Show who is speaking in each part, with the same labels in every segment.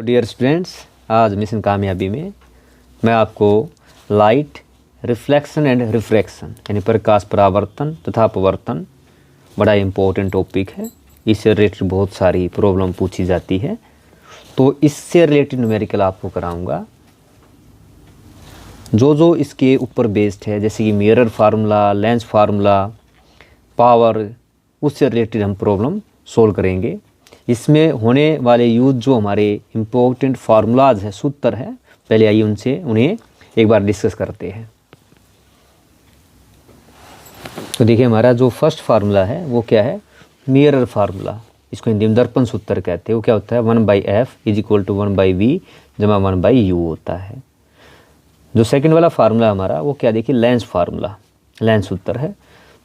Speaker 1: तो dear students, आज mission कामयाबी में मैं आपको लाइट रिफ्लेक्शन एंड रिफ्रैक्शन यानी प्रकाश परावर्तन तथा अपवर्तन बड़ा इम्पोर्टेंट टॉपिक है। इससे रिलेटेड बहुत सारी प्रॉब्लम पूछी जाती है, तो इससे रिलेटेड न्यूमेरिकल आपको कराऊंगा। जो इसके ऊपर बेस्ड है, जैसे कि mirror formula, lens formula, power, उससे रिलेटेड हम प्रॉब्लम सोल्व करेंगे। इसमें होने वाले यूज जो हमारे इम्पोर्टेंट फार्मूलाज हैं, सूत्र हैं, पहले आइए उन्हें एक बार डिस्कस करते हैं। तो देखिए, हमारा जो फर्स्ट फार्मूला है वो क्या है? Mirror formula. इसको हिंदी में दर्पण सूत्र कहते हैं। वो क्या होता है? 1/f = 1/v जमा 1/u होता है। जो सेकंड वाला फार्मूला हमारा वो क्या, देखिए, लेंस फार्मूला, लेंस सूत्र है।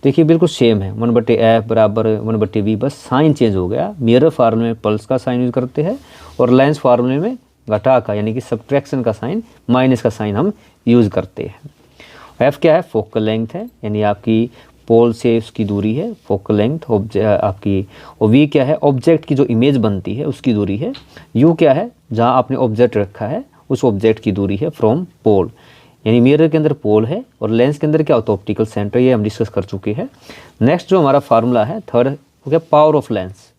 Speaker 1: देखिए बिल्कुल सेम है, 1/f बराबर 1/v, बस साइन चेंज हो गया। मिरर फार्मूले में प्लस का साइन यूज करते हैं और लेंस फार्मूले में घटा का यानी कि सब्ट्रैक्शन का साइन, माइनस का साइन हम यूज करते हैं। f क्या है? फोकल लेंथ है, यानी आपकी पोल से उसकी दूरी है, फोकल लेंथ आपकी। और v क्या है? ऑब्जेक्ट की जो इमेज बनती है उसकी दूरी है। u क्या है? जहाँ आपने ऑब्जेक्ट रखा है उस ऑब्जेक्ट की दूरी है फ्रॉम पोल, यानी मिरर के अंदर पोल है और लेंस के अंदर क्या होता है? Optical centre. ये हम डिस्कस कर चुके हैं। नेक्स्ट जो हमारा फार्मूला है थर्ड, वो क्या? Power of lens.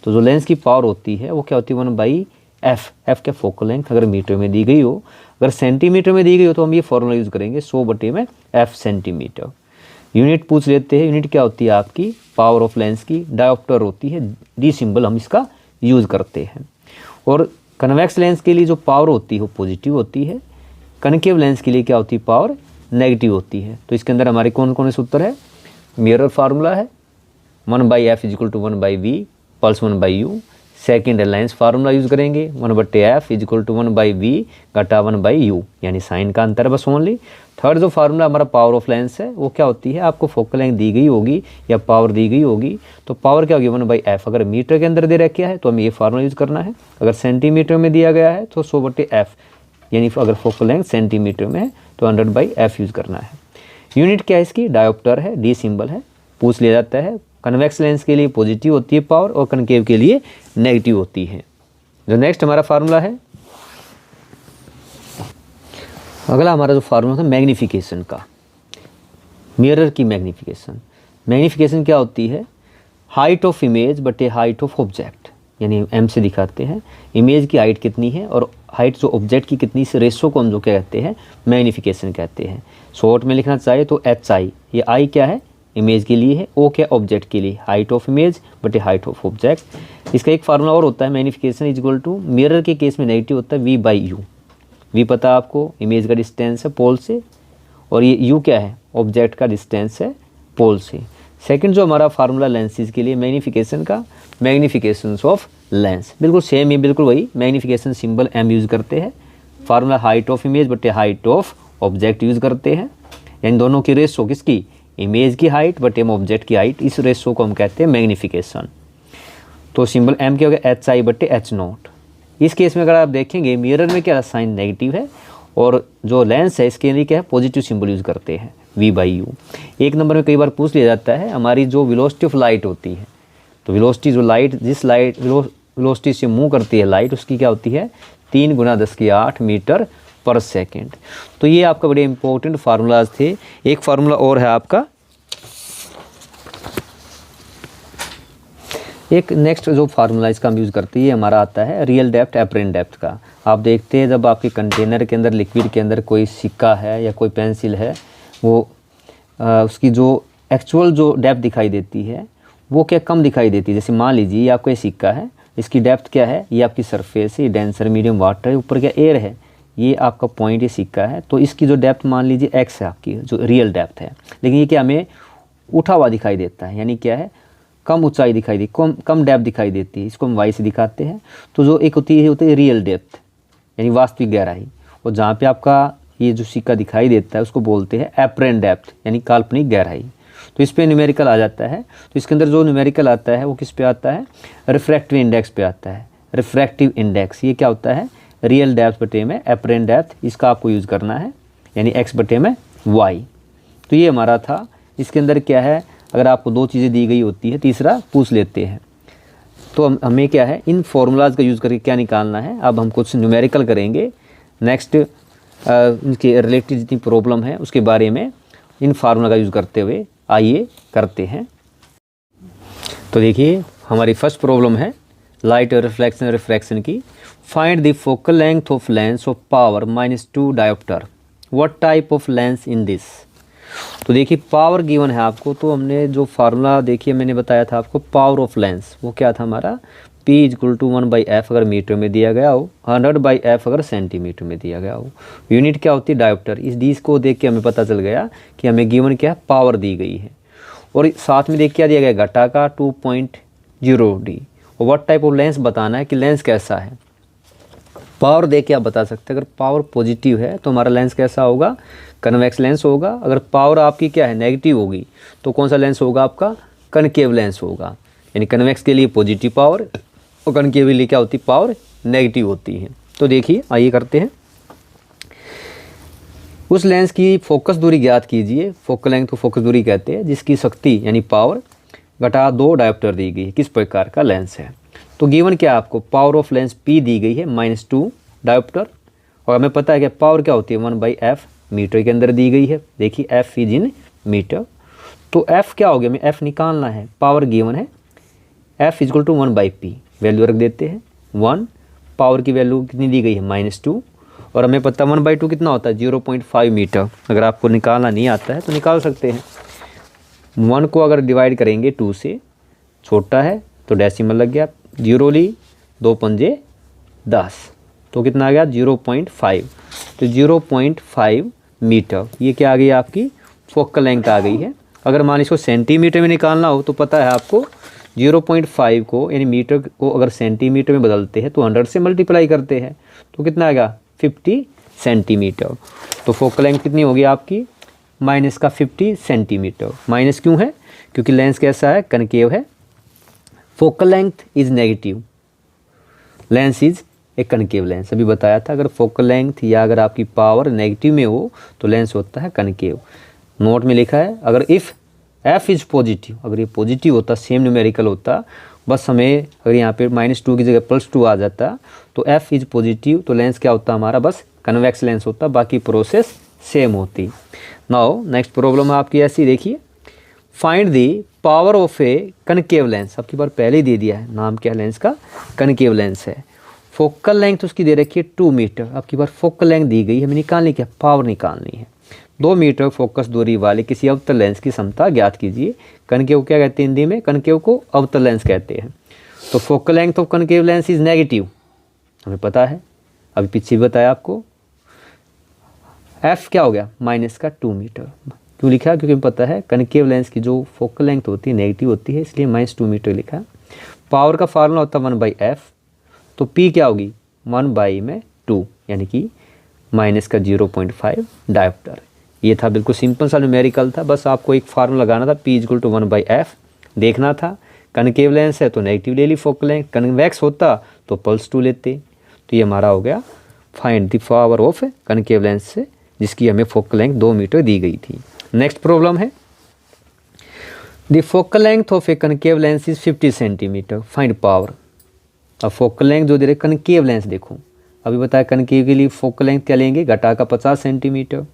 Speaker 1: तो जो लेंस की पावर होती है वो क्या होती है? 1/f। f क्या? Focal length. अगर मीटर में दी गई हो, अगर सेंटीमीटर में दी गई हो तो हम ये फार्मूला यूज करेंगे 100/f सेंटीमीटर। यूनिट पूछ लेते हैं, यूनिट क्या होती है आपकी? पावर ऑफ लेंस की डायोप्टर होती है, डी सिंबल हम इसका यूज करते हैं। और कन्वेक्स लेंस के लिए जो पावर होती है वो पॉजिटिव होती है, कनकेव लेंस के लिए क्या होती है? पावर नेगेटिव होती है। तो इसके अंदर हमारे कौन कौन से सूत्र है? मिरर फार्मूला है 1/f = 1/v plus 1/u। Second lens formula use करेंगे 1/f = 1/v घटा 1/u, यानी साइन का अंतर बस ओनली। थर्ड जो फार्मूला हमारा पावर ऑफ लेंस है वो क्या होती है? आपको फोकल लेंथ दी गई होगी या पावर दी गई होगी, तो पावर क्या होगी? 1/f। अगर मीटर के अंदर दे रखा है तो हमें ये फार्मूला यूज करना है। अगर सेंटीमीटर में दिया गया है तो 100/f, यानी अगर फोकल लेंथ सेंटीमीटर में है तो 100/f यूज करना है। यूनिट क्या है इसकी? डायोप्टर है, डी सिंबल है, पूछ लिया जाता है। कन्वेक्स लेंस के लिए पॉजिटिव होती है पावर और कनकेव के लिए नेगेटिव होती है। जो नेक्स्ट हमारा फार्मूला है, अगला हमारा जो फार्मूला था मैग्नीफिकेशन का, मिरर की मैग्नीफिकेशन। मैग्नीफिकेशन क्या होती है? हाइट ऑफ इमेज बटे हाइट ऑफ ऑब्जेक्ट, यानी m से दिखाते हैं इमेज की हाइट कितनी है और हाइट जो ऑब्जेक्ट की कितनी, इस रेशो को हम जो क्या कहते हैं? मैग्नीफिकेशन कहते हैं। शॉर्ट में लिखना चाहिए तो hi, ये i क्या है? इमेज के लिए है, o क्या? ऑब्जेक्ट के लिए। हाइट ऑफ इमेज बटे हाइट ऑफ ऑब्जेक्ट। इसका एक फार्मूला और होता है, मैग्नीफिकेशन = मिरर के केस में नेगेटिव होता है v/u। v पता है आपको, इमेज का डिस्टेंस है पोल से, और ये u क्या है? ऑब्जेक्ट का डिस्टेंस है पोल से। सेकंड जो हमारा फार्मूला लेंसेज के लिए मैग्नीफिकेशन का, मैग्नीफिकेशंस ऑफ लेंस, बिल्कुल सेम ही, बिल्कुल वही। मैग्नीफिकेशन सिंबल m यूज करते हैं। फार्मूला हाइट ऑफ इमेज बटे हाइट ऑफ ऑब्जेक्ट यूज करते हैं, यानी दोनों की रेशो किसकी? इमेज की हाइट बटे ऑब्जेक्ट की हाइट, इस रेशो को हम कहते हैं मैग्नीफिकेशन। तो सिंबल m क्या होगा? hi/h0। इस केस में अगर आप देखेंगे मिरर में क्या साइन नेगेटिव है और जो लेंस है इसके लिए क्या है? पॉजिटिव सिंबल यूज करते हैं v/u। एक नंबर में कई बार पूछ लिया जाता है हमारी जो वेलोसिटी ऑफ लाइट होती है, तो वेलोसिटी जो लाइट, जिस लाइट वेलोसिटी से मूव करती है लाइट, उसकी क्या होती है? 3 × 10⁸ मीटर पर सेकेंड। तो ये आपका बड़े इंपॉर्टेंट फार्मूलाज थे। एक फार्मूला और है आपका, एक नेक्स्ट जो फार्मूला इसका हम यूज़ करते हैं, ये हमारा आता है रियल डेप्थ एपरेंट डेप्थ का। आप देखते हैं जब आपके कंटेनर के अंदर, लिक्विड के अंदर कोई सिक्का है या कोई पेंसिल है, वो उसकी जो एक्चुअल जो डेप्थ दिखाई देती है वो क्या कम दिखाई देती है। जैसे मान लीजिए ये आपका सिक्का है, इसकी डेप्थ क्या है? ये आपकी सरफेस है, डेंसर मीडियम वाटर है, ऊपर क्या एयर है, ये आपका पॉइंट, ये सिक्का है। तो इसकी जो डेप्थ मान लीजिए x है आपकी, जो रियल डेप्थ है, लेकिन ये क्या हमें उठा हुआ दिखाई देता है, यानी क्या है? कम ऊंचाई दिखाई दी, कम डेप्थ दिखाई देती है। इसको हम y से दिखाते हैं। तो जो एक होती है रियल डेप्थ, यानी वास्तविक गहराई, और जहाँ पे आपका ये जो सिक्का दिखाई देता है उसको बोलते हैं एपरेंट डेप्थ, यानी काल्पनिक गहराई। तो इस पे न्यूमेरिकल आ जाता है। तो इसके अंदर जो न्यूमेरिकल आता है वो किस पे आता है? रिफ्रैक्टिव इंडेक्स पे आता है। रिफ्रैक्टिव इंडेक्स ये क्या होता है? रियल डेप्थ बटे में एपरेंट डेप्थ, इसका आपको यूज़ करना है, यानी x बटे में y। तो ये हमारा था। इसके अंदर क्या है? अगर आपको 2 चीज़ें दी गई होती है, तीसरा पूछ लेते हैं। तो हमें क्या है, इन फॉर्मूलाज का यूज़ करके क्या निकालना है। अब हम कुछ न्यूमेरिकल करेंगे नेक्स्ट, इनके रिलेटेड जितनी प्रॉब्लम है उसके बारे में इन फार्मूला का यूज़ करते हुए आइए करते हैं। तो देखिए हमारी फर्स्ट प्रॉब्लम है लाइट रिफ्लेक्शन रिफ्रैक्शन की। Find the focal length of lens of power -2 dioptre, what type of lens in this. तो देखिए पावर गिवन है आपको, तो हमने जो फार्मूला देखिए मैंने बताया था आपको पावर ऑफ लेंस, वो क्या था हमारा P = 1/f अगर मीटर में दिया गया हो, 100/f अगर सेंटीमीटर में दिया गया हो। यूनिट क्या होती है, डायोप्टर। इस डीज को देख के हमें पता चल गया कि हमें गिवन क्या है, पावर दी गई है। और साथ में देख क्या दिया गया, घटा का 2.0D। और व्हाट टाइप ऑफ लेंस बताना है कि लेंस कैसा है। पावर देख के आप बता सकते हैं, अगर पावर पॉजिटिव है तो हमारा लेंस कैसा होगा, कन्वेक्स लेंस होगा। अगर पावर आपकी क्या है, नेगेटिव होगी, तो कौन सा लेंस होगा आपका, कनकेव लेंस होगा। यानी कन्वेक्स के लिए पॉजिटिव पावर और कनकेव के लिए क्या होती है, पावर नेगेटिव होती है। तो देखिए आइए करते हैं। उस लेंस की फोकस दूरी ज्ञात कीजिए, फोकल लेंथ को फोकस दूरी कहते हैं, जिसकी शक्ति यानी पावर घटा 2 डायोप्टर दी गई है। किस प्रकार का लेंस है। तो गिवन क्या आपको, पावर ऑफ लेंस P दी गई है -2 डायोप्टर। और हमें पता है कि पावर क्या होती है, 1/f मीटर के अंदर दी गई है। देखिए f इज इन मीटर। तो f क्या हो गया, हमें f निकालना है। पावर गिवन है f = 1/p, वैल्यू रख देते हैं 1। पावर की वैल्यू कितनी दी गई है, -2। और हमें पता 1/2 कितना होता है, 0.5 मीटर। अगर आपको निकालना नहीं आता है तो निकाल सकते हैं। 1 को अगर डिवाइड करेंगे 2 से, छोटा है तो डेसिमल लग गया, 0 ली 2 पंजे 10, तो कितना आ गया 0.5। तो 0.5 मीटर ये क्या आ गई आपकी फोकल लेंथ आ गई है। अगर मान इसको सेंटीमीटर में निकालना हो तो पता है आपको 0.5 को यानी मीटर को अगर सेंटीमीटर में बदलते हैं तो 100 से मल्टीप्लाई करते हैं, तो कितना आएगा 50 सेंटीमीटर। तो फोकल लेंथ कितनी होगी आपकी, -50 सेंटीमीटर। माइनस क्यों है, क्योंकि लेंस कैसा है, कनकेव है। Focal length is negative, lens is a concave lens. अभी बताया था, अगर फोकल लेंथ या अगर आपकी पावर नेगेटिव में हो तो लेंस होता है कनकेव। नोट में लिखा है, अगर इफ़ f इज पॉजिटिव, अगर ये पॉजिटिव होता, सेम न्यूमेरिकल होता, बस हमें अगर यहाँ पे -2 की जगह +2 आ जाता, तो f इज पॉजिटिव, तो लेंस क्या होता हमारा, बस कन्वेक्स लेंस होता, बाकी प्रोसेस सेम होती। नाउ नेक्स्ट प्रॉब्लम आपकी ऐसी देखिए, find the power of A concave lens. आपकी बार पहले ही दे दिया है, नाम क्या है लेंस का, कनकेव लेंस है। फोकल लेंथ उसकी दे रखी है 2 मीटर। आपकी बार फोकल लेंथ दी गई है, हमें निकालनी क्या, पावर निकालनी है। 2 मीटर फोकस दूरी वाले किसी अवतल लेंस की क्षमता ज्ञात कीजिए। कनकेव क्या कहते हैं हिंदी में, कनकेव को अवतल लेंस कहते हैं। तो focal length of concave lens is negative, हमें पता है, अभी पीछे भी बताया आपको। f क्या हो गया, -2 मीटर। क्यों लिखा, क्योंकि पता है कनकेव लेंस की जो फोकल लेंथ होती है नेगेटिव होती है, इसलिए -2 मीटर लिखा। पावर का फार्मूला होता है 1/f, तो p क्या होगी 1/2 यानी कि -0.5 डायोप्टर। ये था बिल्कुल सिंपल सा न्यूमेरिकल था, बस आपको एक फार्मूला लगाना था, P = 1/f देखना था। कनकेव लेंस है तो नेगेटिव ले ली फोकल लेंथ, कन्वेक्स होता तो +2 लेते। तो ये हमारा हो गया find the power of concave lens से, जिसकी हमें फोकल लेंथ 2 मीटर दी गई थी। नेक्स्ट प्रॉब्लम है, the focal length of A concave lens is 50 centimetre, find power. अब फोकल लेंथ जो दे रहे कनकेव लेंस, देखो अभी बताया कनकेव के लिए फोकल लेंथ क्या लेंगे, घटा का 50 सेंटीमीटर।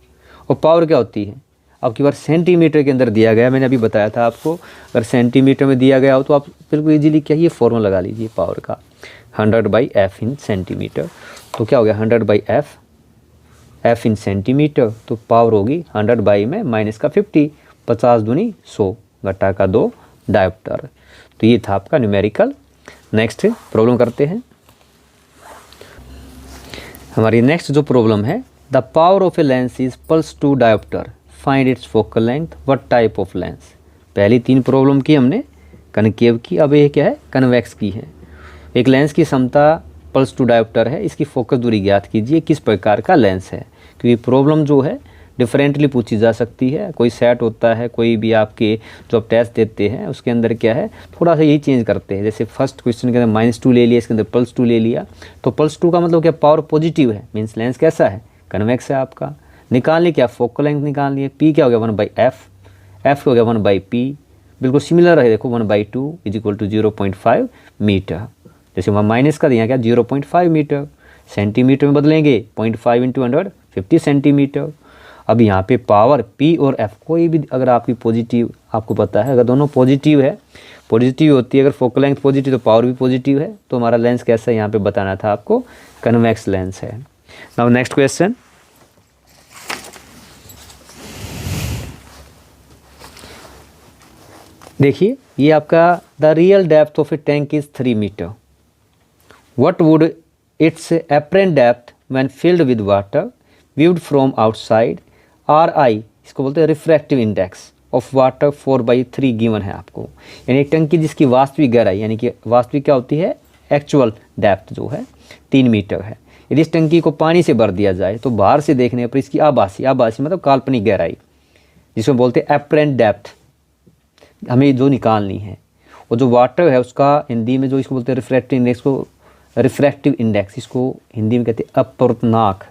Speaker 1: और पावर क्या होती है, अब की बार सेंटीमीटर के अंदर दिया गया, मैंने अभी बताया था आपको, अगर सेंटीमीटर में दिया गया हो तो आप बिल्कुल इजीली क्या ये फॉर्मूला लगा लीजिए पावर का, 100/f इन सेंटीमीटर। तो क्या हो गया 100/f, f इन सेंटीमीटर, तो पावर होगी 100 में -50, 50 दूनी 100, घटा का 2 डायोप्टर। तो ये था आपका न्यूमेरिकल। नेक्स्ट प्रॉब्लम करते हैं। हमारी नेक्स्ट जो प्रॉब्लम है, the power of a lens is +2 dioptre, find its focal length, what type of lens. पहली 3 प्रॉब्लम की हमने कनकेव की, अब ये क्या है कन्वेक्स की है। एक लेंस की क्षमता +2 डायोप्टर है, इसकी फोकस दूरी ज्ञात कीजिए, किस प्रकार का लेंस है। क्योंकि प्रॉब्लम जो है डिफरेंटली पूछी जा सकती है, कोई सेट होता है, कोई भी आपके जो आप टेस्ट देते हैं उसके अंदर क्या है थोड़ा सा यही चेंज करते हैं। जैसे फर्स्ट क्वेश्चन के अंदर -2 ले लिया, इसके अंदर +2 ले लिया, तो +2 का मतलब क्या, पावर पॉजिटिव है, मीन्स लेंस कैसा है, कन्वेक्स है आपका। निकालने क्या, फोकल लेंथ निकालनी है, P क्या हो गया 1/f, f हो गया 1/p, बिल्कुल सिमिलर है, देखो 1/2 इज इक्वल टू 0.5 मीटर। जैसे वहाँ माइनस का दिया क्या 0.5 मीटर, सेंटीमीटर में बदलेंगे 0.5 इंटू 150 सेंटीमीटर। अब यहाँ पे पावर P और F कोई भी अगर आपकी पॉजिटिव, आपको पता है अगर दोनों पॉजिटिव है, पॉजिटिव होती है, अगर फोकल लेंथ पॉजिटिव तो पावर भी पॉजिटिव है, तो हमारा लेंस कैसा है यहाँ पे बताना था आपको, कन्वेक्स लेंस है। नाउ नेक्स्ट क्वेश्चन, देखिए ये आपका the real depth of a tank is 3 meter, what would its apparent depth when filled with water viewed from outside, RI इसको बोलते हैं refractive index of water 4/3 given है आपको, यानी एक टंकी जिसकी वास्तविक गहराई, यानी कि वास्तविक क्या होती है, एक्चुअल डेप्थ जो है 3 मीटर है। यदि इस टंकी को पानी से भर दिया जाए तो बाहर से देखने पर इसकी आभासी मतलब काल्पनिक गहराई, जिसको बोलते हैं एपरेंट डेप्थ, हमें जो निकालनी है, और जो वाटर है उसका हिंदी में जो इसको बोलते हैं रिफ्रैक्टिव इंडेक्स को, रिफ्रैक्टिव इंडेक्स इसको हिंदी में कहते हैं अपवर्तनांक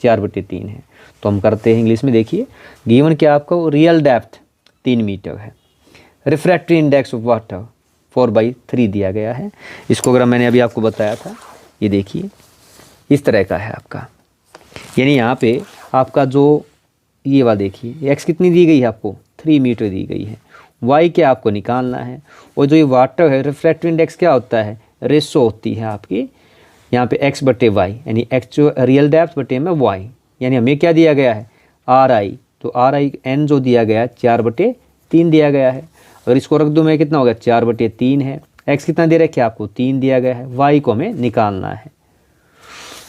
Speaker 1: 4/3 है। तो हम करते हैं इंग्लिश में, देखिए गिवन क्या आपको रियल डेप्थ 3 मीटर है, रिफ्रैक्टिव इंडेक्स ऑफ वाटर 4/3 दिया गया है। इसको अगर मैंने अभी आपको बताया था, ये देखिए इस तरह का है आपका, यानी यहाँ पे आपका जो ये वाला देखिए एक्स कितनी दी गई है आपको, 3 मीटर दी गई है, वाई क्या आपको निकालना है, और जो ये वाटर है रिफ्रैक्टिव इंडेक्स क्या होता है, रेशो होती है आपकी यहाँ पे x/y, यानी एक्चुअल रियल डेप्थ बटे में y, यानी हमें क्या दिया गया है RI, तो RI n जो दिया गया है 4/3 दिया गया है। अगर इसको रख दूँ मैं कितना हो गया 4/3 है, x कितना दे रखा है आपको 3 दिया गया है, y को हमें निकालना है।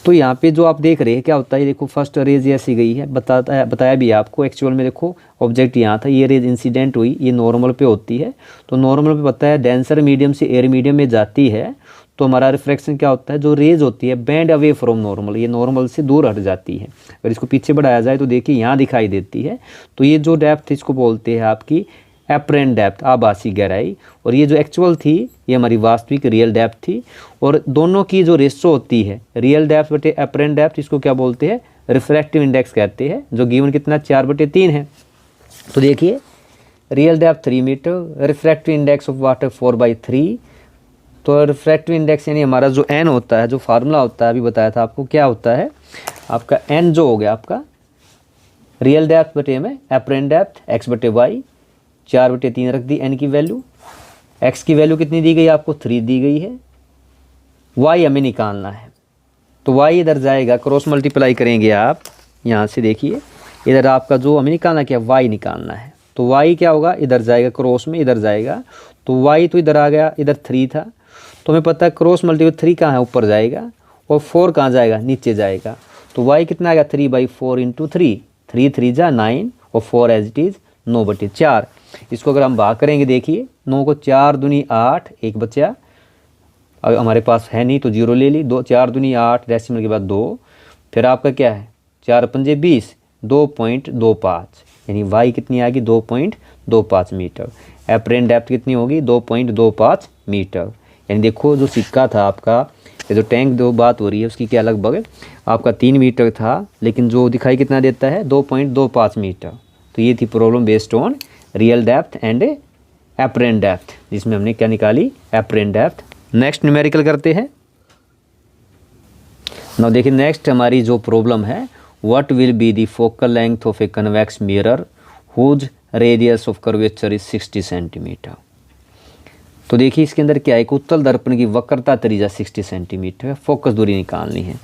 Speaker 1: तो यहाँ पे जो आप देख रहे हैं क्या होता है, देखो फर्स्ट रेज ऐसी गई है, बताया भी आपको, एक्चुअल में देखो ऑब्जेक्ट यहाँ था, ये रेज इंसिडेंट हुई, ये नॉर्मल पे होती है, तो नॉर्मल पे पता है डेंसर मीडियम से एयर मीडियम में जाती है, तो हमारा रिफ्रैक्शन क्या होता है, जो रेज होती है बैंड अवे फ्रॉम नॉर्मल, ये नॉर्मल से दूर हट जाती है। अगर इसको पीछे बढ़ाया जाए तो देखिए यहाँ दिखाई देती है, तो ये जो डेप्थ इसको बोलते हैं आपकी एपरेंट डेप्थ, आभासी गहराई, और ये जो एक्चुअल थी ये हमारी वास्तविक रियल डेप्थ थी, और दोनों की जो रेशो होती है रियल डेप्थ बटे एपरेंट डेप्थ, इसको क्या बोलते हैं, रिफ्रैक्टिव इंडेक्स कहते हैं, जो गिवन कितना 4/3 है। तो देखिए real depth 3 meter, refractive index of water 4/3, तो रिफ्रैक्टिव इंडेक्स यानी हमारा जो n होता है, जो फार्मूला होता है अभी बताया था आपको, क्या होता है आपका n जो हो गया आपका रियल डेप्थ बटे में एपरेंट डेप्थ x/y, 4/3 रख दी n की वैल्यू, x की वैल्यू कितनी दी गई आपको 3 दी गई है, y हमें निकालना है, तो y इधर जाएगा, क्रॉस मल्टीप्लाई करेंगे आप, यहाँ से देखिए इधर आपका जो हमें निकालना क्या y निकालना है, तो y क्या होगा इधर जाएगा, क्रॉस में इधर जाएगा, तो y तो इधर आ गया, इधर 3 था, तो हमें पता है क्रॉस मल्टीप्लाई 3 कहाँ है ऊपर जाएगा, और 4 कहाँ जाएगा नीचे जाएगा, तो y कितना आ गया 3/4 इंटू 3, 3 3 जा 9, और 4 एज इट इज़ 9/4। इसको अगर हम भाग करेंगे देखिए 9 को 4 दूनी 8, एक बचा, अगर हमारे पास है नहीं तो 0 ले ली, 2 4 दूनी 8, डेसिमल के बाद 2, फिर आपका क्या है 4 पंजे 20, 2.25, यानी y कितनी आएगी 2.25 मीटर, एपरेंट डेप्थ कितनी होगी 2.25 मीटर। यानी देखो जो सिक्का था आपका, ये जो टैंक दो बात हो रही है उसकी क्या लगभग आपका 3 मीटर था, लेकिन जो दिखाई कितना देता है 2.25 मीटर। तो ये थी problem based on real depth and apparent depth, जिसमें हमने क्या निकाली एपरेंट डेप्थ। नेक्स्ट न्यूमेरिकल करते हैं। नाउ देखिए नेक्स्ट हमारी जो प्रॉब्लम है, what will be the focal length of a convex mirror whose radius of curvature is 60 centimeter. तो देखिए इसके अंदर क्या है, एक उत्तल दर्पण की वक्रता त्रिज्या 60 सेंटीमीटर है, फोकस दूरी निकालनी है।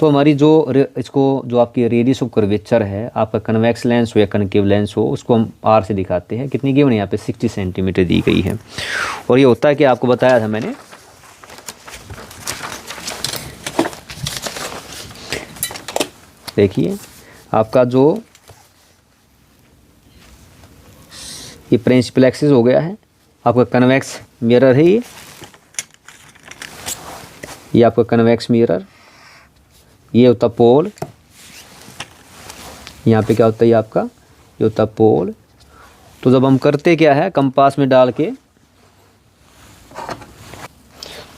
Speaker 1: तो हमारी जो इसको जो आपकी रेडियस ऑफ कर्वेचर है, आपका कन्वेक्स लेंस हो या कनकेव लेंस हो, उसको हम आर से दिखाते हैं, कितनी गिवन है यहाँ पे 60 सेंटीमीटर दी गई है। और ये होता है कि आपको बताया था मैंने, देखिए आपका जो ये प्रिंसिपल एक्सिस हो गया है, आपका कन्वेक्स मिरर है ये आपका कन्वेक्स मिरर, ये होता पोल, यहाँ पे क्या होता है ये आपका ये होता पोल। तो जब हम करते क्या है कंपास में डाल के,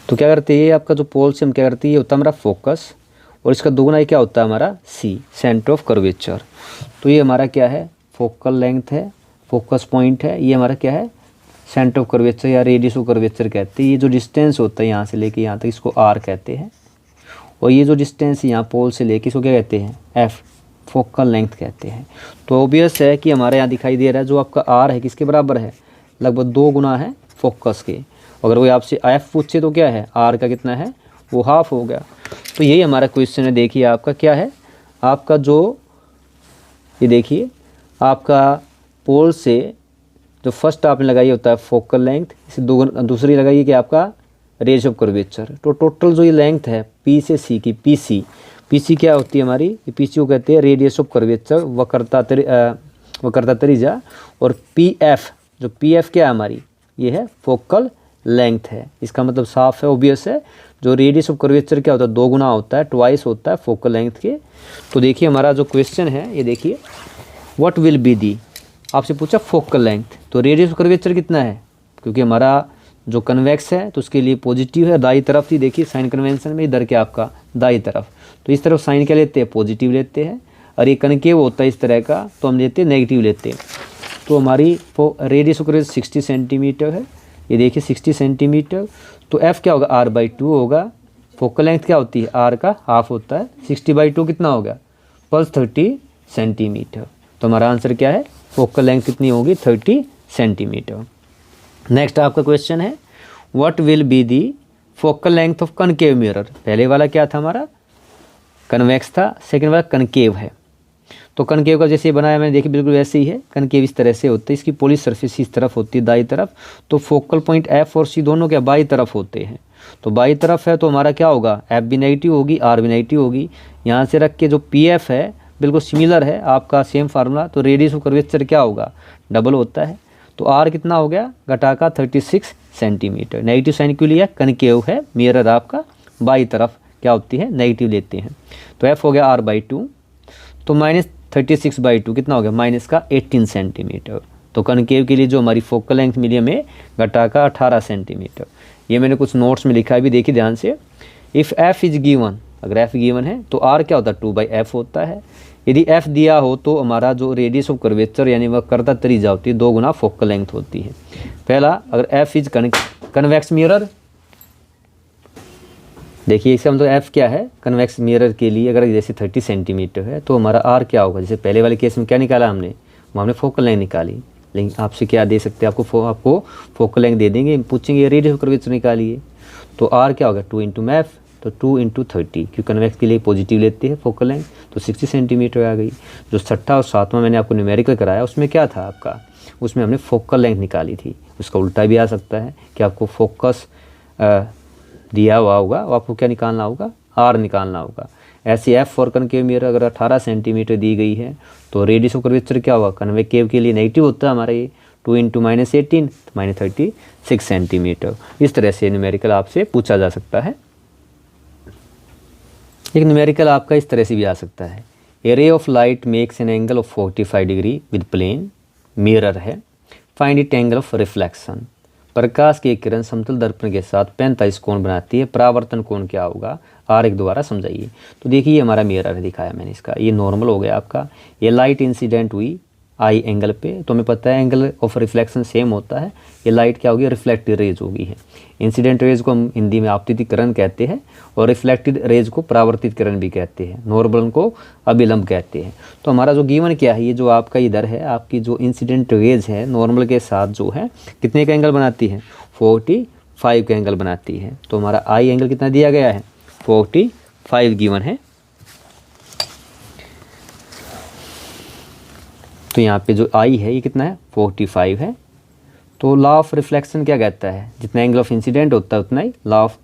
Speaker 1: तो क्या करते हैं आपका जो पोल से हम क्या करते हैं, ये होता है हमारा फोकस, और इसका दोगुना ये क्या होता है हमारा सी, सेंटर ऑफ कर्वेचर। तो ये हमारा क्या है फोकल लेंथ है, फोकस पॉइंट है, ये हमारा क्या है सेंटर ऑफ कर्वेचर या रेडियस ऑफ कर्वेचर कहते हैं। ये जो डिस्टेंस होता है यहाँ से लेके यहाँ तक, इसको आर कहते हैं। और ये जो डिस्टेंस यहाँ पोल से लेके इसको क्या कहते हैं, एफ, फोकल लेंथ कहते हैं। तो ऑब्वियस है कि हमारे यहाँ दिखाई दे रहा है जो आपका आर है किसके बराबर है, लगभग 2 गुना है फोकस के। अगर वो आपसे एफ पूछे तो क्या है, आर का कितना है, वो हाफ हो गया। तो यही हमारा क्वेश्चन है। देखिए आपका क्या है, आपका जो ये देखिए आपका पोल से जो फर्स्ट आपने लगाई होता है फोकल लेंथ, इसे दूसरी लगाइए कि आपका रेडियस ऑफ कर्वेचर। तो टोटल जो ये लेंथ है पी से सी की, पीसी क्या होती है हमारी, ये पीसी को कहते हैं रेडियस ऑफ कर्वेचर, वक्रता त्रिज्या। और पीएफ, जो पीएफ क्या है हमारी, ये है फोकल लेंथ है। इसका मतलब साफ है, ऑब्वियस है, जो रेडियस ऑफ कर्वेचर क्या होता है 2 गुना होता है, ट्वाइस होता है फोकल लेंथ के। तो देखिए हमारा जो क्वेश्चन है ये देखिए, व्हाट विल बी दी, आपसे पूछा फोकल लेंथ, तो रेडियस ऑफ कर्वेचर कितना है, क्योंकि हमारा जो कन्वेक्स है तो उसके लिए पॉजिटिव है, दाई तरफ ही देखिए साइन कन्वेंशन में इधर क्या आपका दाई तरफ, तो इस तरफ साइन क्या लेते हैं, पॉजिटिव लेते हैं। और ये कनकेव होता है इस तरह का तो हम लेते हैं नेगेटिव लेते हैं। तो हमारी रेडियस ऑफ कर्वेचर 60 सेंटीमीटर है, ये देखिए 60 सेंटीमीटर। तो एफ क्या होगा, r/2 होगा। फोकल लेंथ क्या होती है, r का हाफ होता है, 60/2 कितना होगा, +30 सेंटीमीटर। तो हमारा आंसर क्या है, फोकल लेंथ कितनी होगी, 30 सेंटीमीटर। नेक्स्ट आपका क्वेश्चन है, what will be the focal length of concave mirror. पहले वाला क्या था हमारा, कन्वेक्स था, सेकंड वाला कनकेव है। तो कनकेव का जैसे बनाया मैंने, देखिए बिल्कुल वैसे ही है। कनकेव इस तरह से होता है, इसकी पोली सरफेस इस तरफ होती है दाई तरफ। तो फोकल पॉइंट एफ और सी दोनों क्या बाई तरफ होते हैं। तो बाई तरफ है तो हमारा क्या होगा, एफ भी नेगेटिव होगी, आर भी नेगेटिव होगी। यहाँ से रख के जो पी एफ है बिल्कुल सिमिलर है आपका, सेम फार्मूला। तो रेडियस ऑफ कर्वेचर क्या होगा, डबल होता है। तो आर कितना हो गया, घटा का 36 सेंटीमीटर। नेगेटिव साइन क्यों लिया, कनकेव है, मिरर आपका बाई तरफ क्या होती है, नेगेटिव लेते हैं। तो एफ हो गया r/2, तो -36/2 कितना हो गया, माइनस का 18 सेंटीमीटर। तो कनकेव के लिए जो हमारी फोकल लेंथ मिली हमें, घटा का 18 सेंटीमीटर। ये मैंने कुछ नोट्स में लिखा है भी, देखिए ध्यान से। इफ़ एफ इज गिवन, अगर एफ गिवन है तो आर क्या होता है, 2/f होता है। यदि एफ दिया हो तो हमारा जो रेडियस ऑफ कर्वेचर यानी वक्रता त्रिज्या होती है 2 गुना फोकल लेंथ होती है। पहला, अगर एफ इज कन्वेक्स मिरर, देखिए इसका मतलब एफ क्या है, कन्वेक्स मिरर के लिए अगर जैसे 30 सेंटीमीटर है तो हमारा आर क्या होगा, जैसे पहले वाले केस में क्या निकाला हमने, हमने फोकल लेंथ निकाली। लेकिन आपसे क्या दे सकते हैं, आपको फोकल लेंथ दे देंगे, पूछेंगे रेडियस ऑफ कर्वेचर निकालिए। तो आर क्या होगा, 2 × मैफ, तो 2 × 30, क्योंकि कन्वेक्स के लिए पॉजिटिव लेते हैं फोकल लेंथ, तो 60 सेंटीमीटर आ गई। जो 6ठा और 7वां मैंने आपको न्यूमेरिकल कराया उसमें क्या था आपका, उसमें हमने फोकल लेंथ निकाली थी। उसका उल्टा भी आ सकता है कि आपको फोकस दिया हुआ होगा, आपको क्या निकालना होगा, आर निकालना होगा। ऐसे एफ फॉर कनकेव मिरर अगर 18 सेंटीमीटर दी गई है तो रेडियस ऑफ कर्वेचर क्या होगा, कन्वेकेव के लिए नेगेटिव होता है हमारा ये, 2 × -18 तो -36 सेंटीमीटर। इस तरह से न्यूमेरिकल आपसे पूछा जा सकता है। एक न्यूमेरिकल आपका इस तरह से भी आ सकता है, a ray of light makes an angle of 45 degree with plane, mirror है, find it angle of reflection. प्रकाश की किरण समतल दर्पण के साथ 45 कोण बनाती है, परावर्तन कोण क्या होगा, R1 द्वारा समझाइए। तो देखिए ये हमारा मिरर है, दिखाया मैंने इसका, ये नॉर्मल हो गया आपका। ये लाइट इंसिडेंट हुई आई एंगल पे, तो हमें पता है एंगल ऑफ रिफ्लेक्शन सेम होता है। ये लाइट क्या होगी, रिफ्लेक्टेड रेज होगी है। इंसिडेंट रेज को हम हिंदी में आपतित किरण कहते हैं और रिफ्लेक्टेड रेज को परावर्तित किरण भी कहते हैं, नॉर्मल को अभिलंब कहते हैं। तो हमारा जो गिवन क्या है, ये जो आपका इधर है, आपकी जो इंसिडेंट रेज है नॉर्मल के साथ जो है कितने का एंगल बनाती है, 45 का एंगल बनाती है। तो हमारा आई एंगल कितना दिया गया है, 45 गिवन है। तो यहाँ पे जो आई है ये कितना है, 45 है। तो लॉ ऑफ रिफ्लेक्शन क्या कहता है, जितना एंगल ऑफ इंसिडेंट होता है उतना ही लॉ ऑफ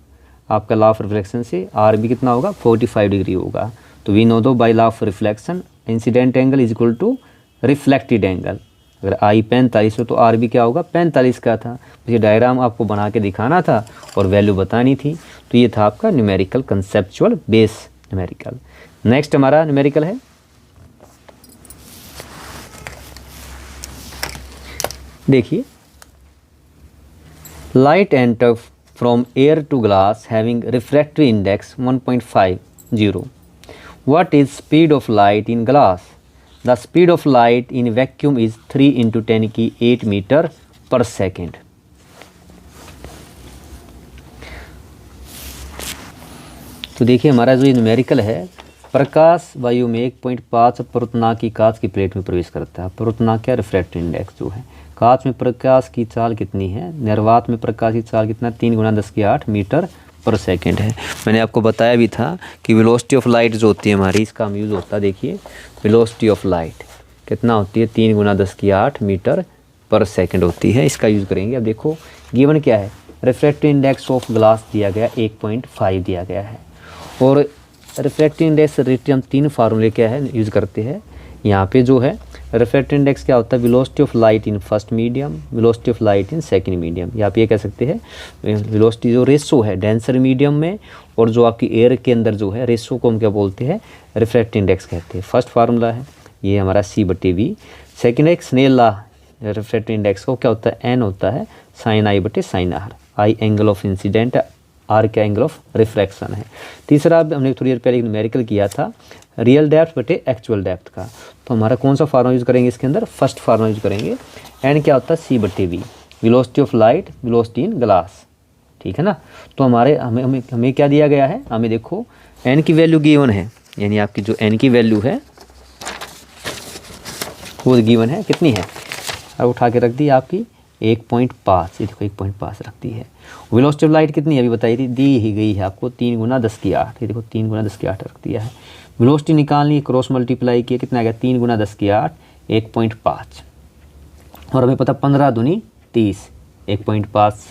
Speaker 1: आपका लॉ ऑफ रिफ्लेक्शन से आर भी कितना होगा, 45 डिग्री होगा। तो वी नो दो by law of reflection incident angle is equal to reflected angle. अगर आई 45 हो तो आर भी क्या होगा, 45 का था। ये डायग्राम आपको बना के दिखाना था और वैल्यू बतानी थी। तो ये था आपका numerical conceptual base numerical. Next हमारा न्यूमेरिकल है, देखिए, light enter from air to glass having refractive index 1.50. What is speed of light in glass? The speed of light in vacuum is 3 × 10⁸ metre per second. तो देखिए हमारा जो ये numerical है, प्रकाश वायु में 1.5 अपवर्तनांक की कांच की प्लेट में प्रवेश करता है। अपवर्तनांक क्या, रिफ्रैक्टिव इंडेक्स जो है। कांच में प्रकाश की चाल कितनी है, निर्वात में प्रकाश की चाल कितना, 3 × 10⁸ मीटर पर सेकंड है। मैंने आपको बताया भी था कि वेलोसिटी ऑफ लाइट जो होती है हमारी, इसका हम यूज़ होता है। देखिए वेलोसिटी ऑफ लाइट कितना होती है, 3 × 10⁸ मीटर पर सेकंड होती है, इसका यूज़ करेंगे। अब देखो गिवन क्या है, रिफ्रैक्टिव इंडेक्स ऑफ ग्लास दिया गया 1.5 दिया गया है, और रिफ्रैक्टिव इंडेक्स से रिलेटेड हम 3 फार्मूले क्या है यूज़ करते हैं। यहाँ पे जो है रिफ्रैक्टिव इंडेक्स क्या होता है, velocity of light in first medium, velocity of light in second medium. या आप ये कह सकते हैं वेलोसिटी जो रेशो है डेंसर मीडियम में और जो आपकी एयर के अंदर जो है रेशो को हम क्या बोलते हैं, रिफ्रैक्टिव इंडेक्स कहते हैं। फर्स्ट फार्मूला है ये हमारा C/V। सेकेंड है स्नेल लॉ, रिफ्रैक्टिव इंडेक्स को क्या होता है, N होता है sin I/sin R। I angle of incident, R क्या एंगल ऑफ रिफ्रैक्शन है। तीसरा हमने थोड़ी देर पहले न्यूमेरिकल किया था, रियल डेप्थ बटे एक्चुअल डेप्थ का। तो हमारा कौन सा फार्मूला यूज़ करेंगे इसके अंदर, फर्स्ट फार्मूला यूज़ करेंगे। N क्या होता है, C/V, velocity of light, velocity in glass, ठीक है ना। तो हमारे हमें क्या दिया गया है, हमें देखो N की वैल्यू गिवन है, यानी आपकी जो N की वैल्यू है वो गिवन है, कितनी है, और उठा के रख दी आपकी 1.5, ये देखो 1.5 रखती है। वेलोसिटी ऑफ लाइट कितनी है अभी बताई थी, दी ही गई है आपको 3 × 10⁸, ये देखो 3 × 10⁸ रख दिया है। वेलोसिटी निकालनी, क्रॉस मल्टीप्लाई किया, कितना आ गया 3 × 10⁸ 1.5, और हमें पता 15 दूनी 30, 1.5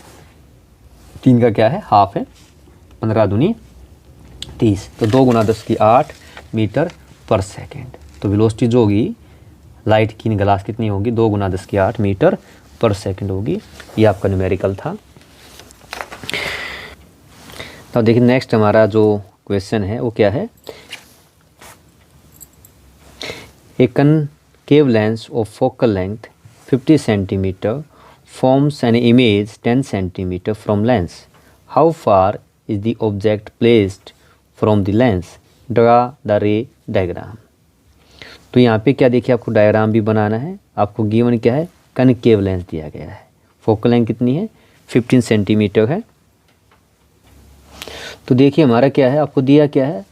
Speaker 1: 3 का क्या है, हाफ है, 15 दूनी 30, तो 2 × 10⁸ मीटर पर सेकेंड। तो वेलोसिटी जो होगी लाइट की ग्लास कितनी होगी, 2 × 10⁸ मीटर पर सेकंड होगी। ये आपका न्यूमेरिकल था। तो देखिए नेक्स्ट हमारा जो क्वेश्चन है वो क्या है, a concave lens of focal length 50 centimetre forms an image 10 centimetre from lens. How far is the object placed from the lens, draw the ray diagram. तो यहाँ पे क्या देखिए आपको डायग्राम भी बनाना है। आपको गिवन क्या है, कनकेव लेंस दिया गया है, फोकल लेंथ कितनी है 15 सेंटीमीटर है। तो देखिए हमारा क्या है, आपको दिया क्या है,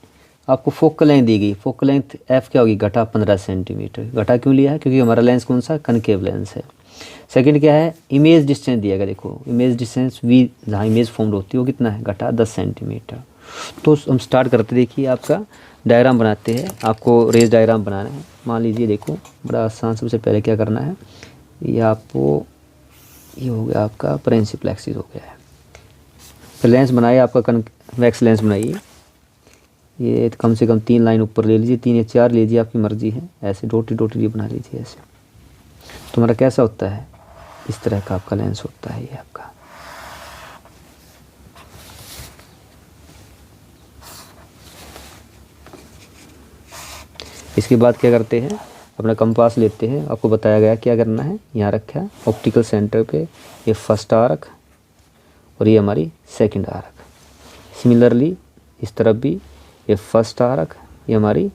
Speaker 1: आपको फोकल लेंथ दी गई, फोकल लेंथ f क्या होगी, घटा 15 सेंटीमीटर। घटा क्यों लिया है, क्योंकि हमारा लेंस कौन सा, कनकेव लेंस है। सेकंड क्या है, इमेज डिस्टेंस दिया गया, देखो इमेज डिस्टेंस v जहाँ इमेज फॉर्म्ड होती है वो कितना है, घटा 10 सेंटीमीटर। तो हम स्टार्ट करते, देखिए आपका डायग्राम बनाते हैं, आपको रेस डायग्राम बनाना है। मान लीजिए देखो बड़ा आसान, सबसे पहले क्या करना है, ये आपको ये हो गया आपका प्रिंसिपल एक्सिस हो गया है। फिर लेंस बनाइए, आपका कन्वेक्स लेंस बनाइए, ये कम से कम 3 लाइन ऊपर ले लीजिए, 3 या 4 लीजिए, आपकी मर्जी है। ऐसे डोटी डोटी बना लीजिए ऐसे। तो हमारा कैसा होता है, इस तरह का आपका लेंस होता है ये आपका। इसके बाद क्या करते हैं, अपना कंपास लेते हैं, आपको बताया गया क्या करना है, यहाँ रखा है ऑप्टिकल सेंटर पे ये फर्स्ट आर्क और ये हमारी सेकंड आर्क। सिमिलरली इस तरफ भी ये फर्स्ट आर्क, ये हमारी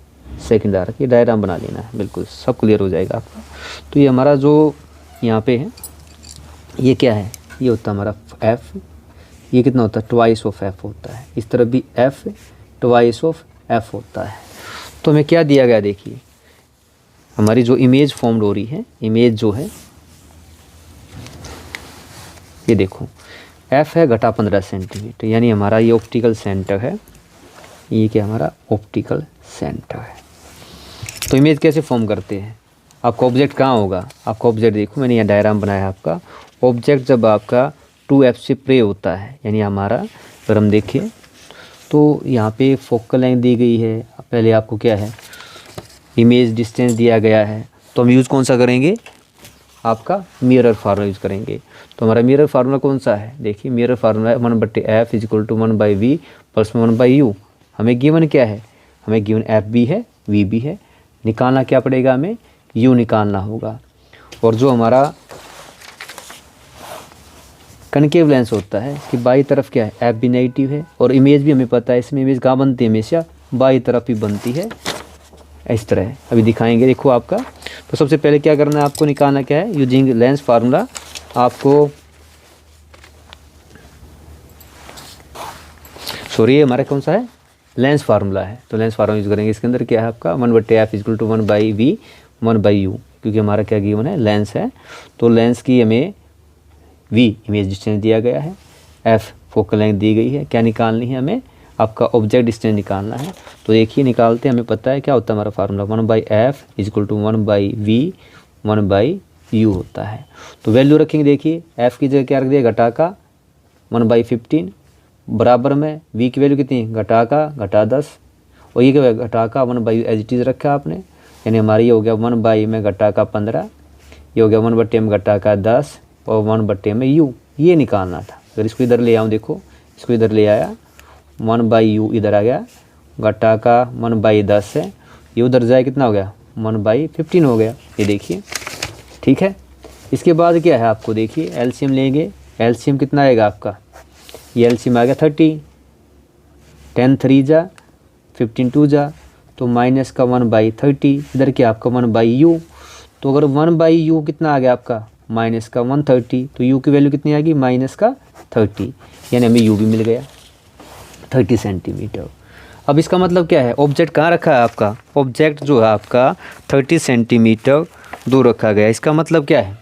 Speaker 1: सेकंड आर्क। ये डायग्राम बना लेना है, बिल्कुल सब क्लियर हो जाएगा आपका। तो ये हमारा जो यहाँ पे है ये क्या है, ये होता है हमारा f, ये कितना होता है, ट्वाइस ऑफ f होता है। इस तरफ भी f ट्वाइस ऑफ f होता है। तो हमें क्या दिया गया, देखिए हमारी जो इमेज फॉर्म्ड हो रही है, इमेज जो है ये देखो f है घटा 15 सेंटीमीटर, यानी हमारा ये ऑप्टिकल सेंटर है, ये क्या हमारा ऑप्टिकल सेंटर है। तो इमेज कैसे फॉर्म करते हैं, आपका ऑब्जेक्ट कहाँ होगा, आपका ऑब्जेक्ट देखो मैंने यहाँ डायग्राम बनाया है आपका। ऑब्जेक्ट जब आपका 2f से प्रे होता है, यानी हमारा अगर हम देखें तो यहाँ पे फोकल लेंथ दी गई है, पहले आपको क्या है इमेज डिस्टेंस दिया गया है। तो हम यूज़ कौन सा करेंगे, आपका मिरर फार्मूला यूज़ करेंगे। तो हमारा मिरर फार्मूला कौन सा है, देखिए mirror formula 1/f = 1/v + 1/u। हमें गिवन क्या है, हमें गिवन f भी है v भी है, निकालना क्या पड़ेगा, हमें u निकालना होगा। और जो हमारा कनकेव लेंस होता है कि बाई तरफ क्या है, f भी नेगेटिव है, और इमेज भी हमें पता है, इसमें इमेज कहाँ बनती है, हमेशा बाई तरफ ही बनती है, इस तरह है। अभी दिखाएंगे देखो आपका। तो सबसे पहले क्या करना है, आपको निकालना क्या है, यूजिंग लेंस फार्मूला। आपको सॉरी ये हमारा कौन सा है, लेंस फार्मूला है, तो लेंस फार्मूला यूज़ करेंगे। इसके अंदर क्या है आपका 1/f equal to 1/v 1/u, क्योंकि हमारा क्या गिवन है, लेंस है। तो लेंस की हमें v इमेज डिस्टेंस दिया गया है, f फोकल लेंथ दी गई है, क्या निकालनी है हमें, आपका ऑब्जेक्ट डिस्टेंस निकालना है। तो देखिए निकालते हैं, हमें पता है क्या होता है हमारा formula 1/f equal to 1/v 1/u होता है। तो वैल्यू रखेंगे, देखिए f की जगह क्या रख दिया, घटा का 1/15 बराबर में v की वैल्यू कितनी, घटा का घटा 10, और ये क्या घटा का 1/u एज इट इज़ रखा आपने, यानी हमारी ये हो गया 1/, में घटा का 15, ये हो गया 1/, में घटा का 10 और 1/, में u, ये निकालना था। अगर इसको इधर ले आऊँ, देखो इसको इधर ले आया, 1/u इधर आ गया, घटा का 1/10 है, ये उधर जाए कितना हो गया 1/15 हो गया, ये देखिए, ठीक है। इसके बाद क्या है आपको, देखिए एलसीएम लेंगे, एलसीएम कितना आएगा आपका, ये एलसीएम आ गया 30, 10 3 जा 15 2 जा, तो माइनस का 1/30, इधर क्या आपका 1/u, तो अगर 1/u कितना आ गया आपका माइनस का 130, तो u की वैल्यू कितनी आएगी माइनस का 30, यानी हमें u भी मिल गया 30 सेंटीमीटर। अब इसका मतलब क्या है, ऑब्जेक्ट कहाँ रखा है आपका, ऑब्जेक्ट जो है आपका 30 सेंटीमीटर दूर रखा गया। इसका मतलब क्या है,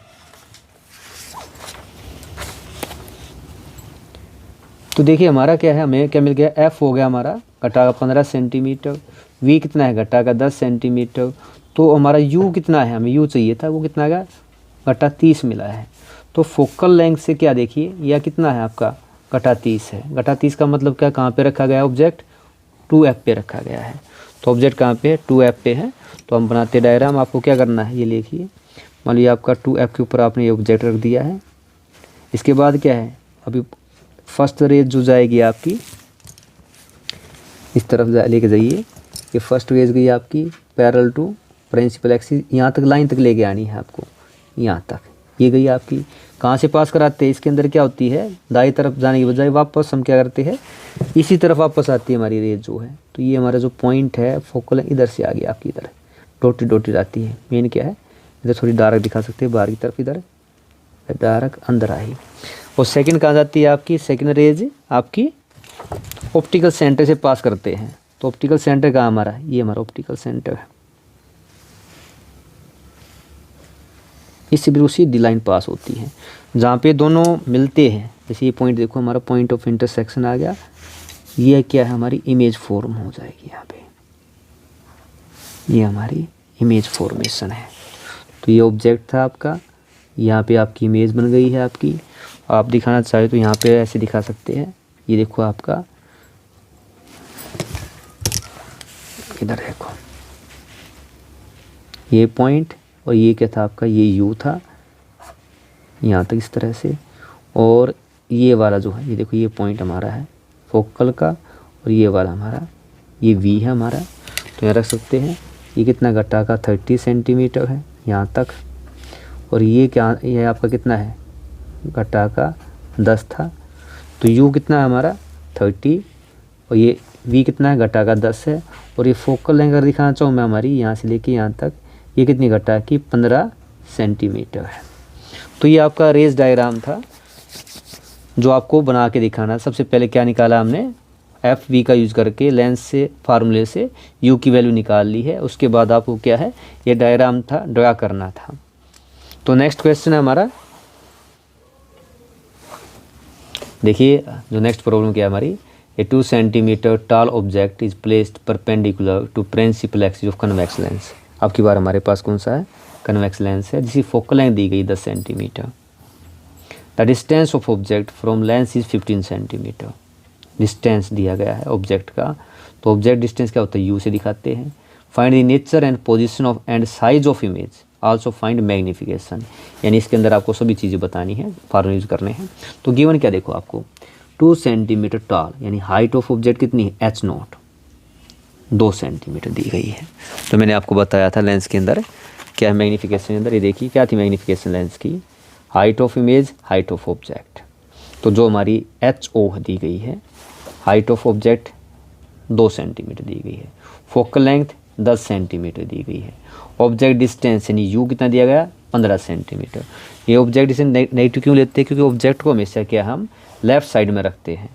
Speaker 1: तो देखिए हमारा क्या है, हमें क्या मिल गया, f हो गया हमारा घटा का 15 सेंटीमीटर, v कितना है घटा का 10 सेंटीमीटर, तो हमारा u कितना है, हमें u चाहिए था, वो कितना आ गया घटा 30 मिला है। तो फोकल लेंथ से क्या देखिए, यह कितना है आपका घटा 30 है। घटा 30 का मतलब क्या, कहाँ पे रखा गया ऑब्जेक्ट, 2f पे रखा गया है। तो ऑब्जेक्ट कहाँ पे है, 2f पे है। तो हम बनाते डायग्राम, आपको क्या करना है, ये लिखिए, मान लीजिए आपका 2f के ऊपर आपने ये ऑब्जेक्ट रख दिया है। इसके बाद क्या है, अभी फर्स्ट रेज जो जाएगी आपकी इस तरफ लेके जाइए, ये फर्स्ट रेज गई आपकी पैरेलल टू प्रिंसिपल एक्सिस, यहाँ तक लाइन तक लेके आनी है आपको, यहाँ तक ये गई आपकी। कहाँ से पास कराते हैं, इसके अंदर क्या होती है, दाई तरफ जाने की बजाय वापस हम क्या करते हैं, इसी तरफ वापस आती है हमारी रेज जो है। तो ये हमारा जो पॉइंट है फोकल इधर से आ गया आपकी, इधर डॉटेड डॉटेड आती है। मेन क्या है, इधर थोड़ी डार्क दिखा सकते हैं, बाहर की तरफ इधर डार्क अंदर आई। और सेकंड कहाँ जाती है आपकी, सेकंड रेज आपकी ऑप्टिकल सेंटर से पास करते हैं। तो ऑप्टिकल सेंटर कहाँ हमारा, ये हमारा ऑप्टिकल सेंटर है, इससे बिल्कुल सीधी लाइन पास होती है जहाँ पे दोनों मिलते हैं। जैसे ये पॉइंट देखो, हमारा पॉइंट ऑफ इंटरसेक्शन आ गया, ये क्या है हमारी इमेज फॉर्म हो जाएगी यहाँ पे, ये हमारी इमेज फॉर्मेशन है। तो ये ऑब्जेक्ट था आपका, यहाँ पे आपकी इमेज बन गई है आपकी। आप दिखाना चाहे तो यहाँ पे ऐसे दिखा सकते हैं, ये देखो आपका इधर देखो ये पॉइंट, और ये क्या था आपका, ये यू था यहाँ तक इस तरह से, और ये वाला जो है ये देखो ये पॉइंट हमारा है फोकल का, और ये वाला हमारा ये वी है हमारा। तो यहाँ रख सकते हैं, ये कितना घटा का 30 सेंटीमीटर है यहाँ तक, और ये क्या, ये आपका कितना है घटा का 10 था। तो यू कितना है हमारा 30, और ये वी कितना है घटा का 10 है, और ये फोकल लेंथ अगर दिखाना चाहूँ मैं हमारी यहाँ से लेके यहाँ तक, ये कितनी घटा की 15 सेंटीमीटर है। तो ये आपका रेस डायग्राम था जो आपको बना के दिखाना। सबसे पहले क्या निकाला हमने, एफ वी का यूज़ करके लेंस से फार्मूले से यू की वैल्यू निकाल ली है। उसके बाद आपको क्या है, ये डायग्राम था ड्रा करना था। तो नेक्स्ट क्वेश्चन है हमारा, देखिए जो नेक्स्ट प्रॉब्लम क्या है हमारी, a 2 centimetre tall object is placed perpendicular to principal axis of convex lens. अब की बार हमारे पास कौन सा है, कन्वेक्स लेंस है, जिसकी फोकल लेंथ दी गई 10 centimetre. The distance of object from lens is 15 centimetre. Distance दिया गया है ऑब्जेक्ट का, तो ऑब्जेक्ट डिस्टेंस क्या होता है, यू से दिखाते हैं। Find the nature and position of and size of image, also find magnification. यानी इसके अंदर आपको सभी चीज़ें बतानी है, फार्मूला यूज करने हैं। तो गिवन क्या देखो आपको, 2 सेंटीमीटर टॉल, यानी हाइट ऑफ ऑब्जेक्ट कितनी है h0 2 सेंटीमीटर दी गई है। तो मैंने आपको बताया था लेंस के अंदर क्या है मैग्निफिकेशन के अंदर, ये देखिए क्या थी मैग्निफिकेशन लेंस की, height of image, height of object. तो जो हमारी HO दी गई है, हाइट ऑफ ऑब्जेक्ट 2 सेंटीमीटर दी गई है, फोकल लेंथ 10 सेंटीमीटर दी गई है, ऑब्जेक्ट डिस्टेंस यानी U कितना दिया गया 15 सेंटीमीटर। ये ऑब्जेक्ट डिस्टेंस नेगेटिव क्यों लेते हैं, क्योंकि ऑब्जेक्ट को हमेशा क्या हम लेफ़्ट साइड में रखते हैं,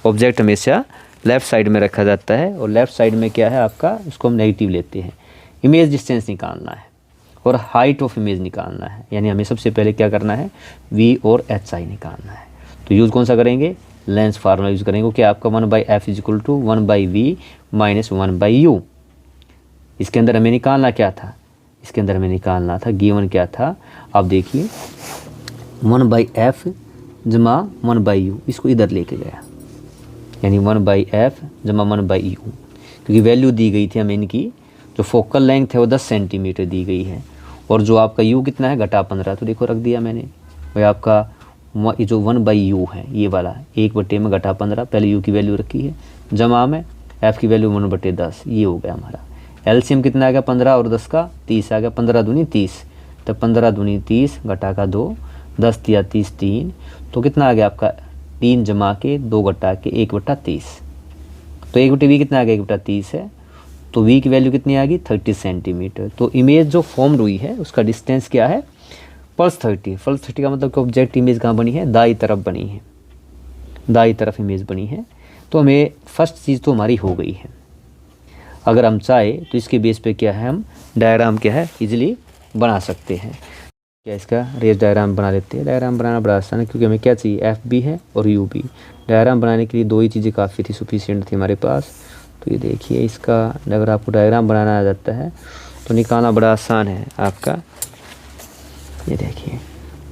Speaker 1: ऑब्जेक्ट हमेशा लेफ़्ट साइड में रखा जाता है और लेफ़्ट साइड में क्या है आपका, उसको हम नेगेटिव लेते हैं। इमेज डिस्टेंस निकालना है और हाइट ऑफ इमेज निकालना है, यानी हमें सबसे पहले क्या करना है, वी और एच आई निकालना है। तो यूज़ कौन सा करेंगे, लेंस फार्मूला यूज़ करेंगे, क्या आपका 1/f is equal to 1/v minus 1/u। इसके अंदर हमें निकालना क्या था, इसके अंदर हमें निकालना था गिवन क्या था, आप देखिए 1/f जमा 1/u, इसको इधर लेके गया, यानी 1/f जमा 1/u, क्योंकि वैल्यू दी गई थी हमें इनकी, जो फोकल लेंथ है वो 10 सेंटीमीटर दी गई है और जो आपका u कितना है घटा 15, तो देखो रख दिया मैंने, भाई आपका ये जो 1/u है ये वाला 1 में घटा 15, पहले u की वैल्यू रखी है, जमा में f की वैल्यू 1/10, ये हो गया हमारा। एलसीएम कितना आ गया 15 और 10 का 30 आ गया, 15 दूनी 30, तो 15 दूनी 30 घटा का 2, 10 तिया 30 3, तो कितना आ गया आपका 3 जमा के 2 घटा के 1/30, तो 1/v कितना आ गया 1/30 है, तो v की वैल्यू कितनी आ गई 30 सेंटीमीटर। तो इमेज जो फॉर्म हुई है उसका डिस्टेंस क्या है +30। +30 का मतलब कि ऑब्जेक्ट इमेज कहाँ बनी है, दाई तरफ बनी है, दाई तरफ इमेज बनी है। तो हमें फर्स्ट चीज़ तो हमारी हो गई है। अगर हम चाहे तो इसके बेस पे क्या है, हम डायग्राम क्या है इजीली बना सकते हैं। क्या इसका रेस डायग्राम बना लेते हैं। डायग्राम बनाना बड़ा आसान है, क्योंकि हमें क्या चाहिए, एफ बी है और यू बी। डायग्राम बनाने के लिए 2 ही चीज़ें काफ़ी थी, सफिशिएंट थी हमारे पास। तो ये देखिए, इसका अगर आपको डायग्राम बनाना आ जाता है तो निकालना बड़ा आसान है आपका। ये देखिए,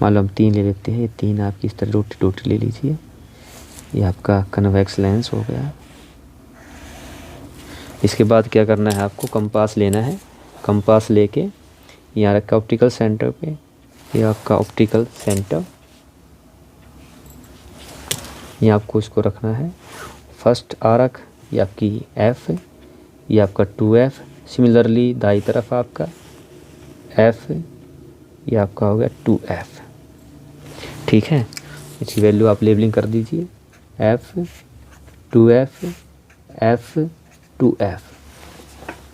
Speaker 1: मान लो हम 3 ले लेते हैं, ये 3 आपकी इस तरह रोटी रोटी ले लीजिए, ये आपका कन्वेक्स लेंस हो गया। इसके बाद क्या करना है, आपको कंपास लेना है, कंपास लेके यहाँ रखा ऑप्टिकल सेंटर पे, ये आपका ऑप्टिकल सेंटर, ये आपको इसको रखना है फर्स्ट आर्क, ये आपकी एफ, ये आपका 2f, सिमिलरली दाई तरफ आपका f, ये आपका हो गया 2f। ठीक है, इसकी वैल्यू आप लेबलिंग कर दीजिए, f 2f f 2f।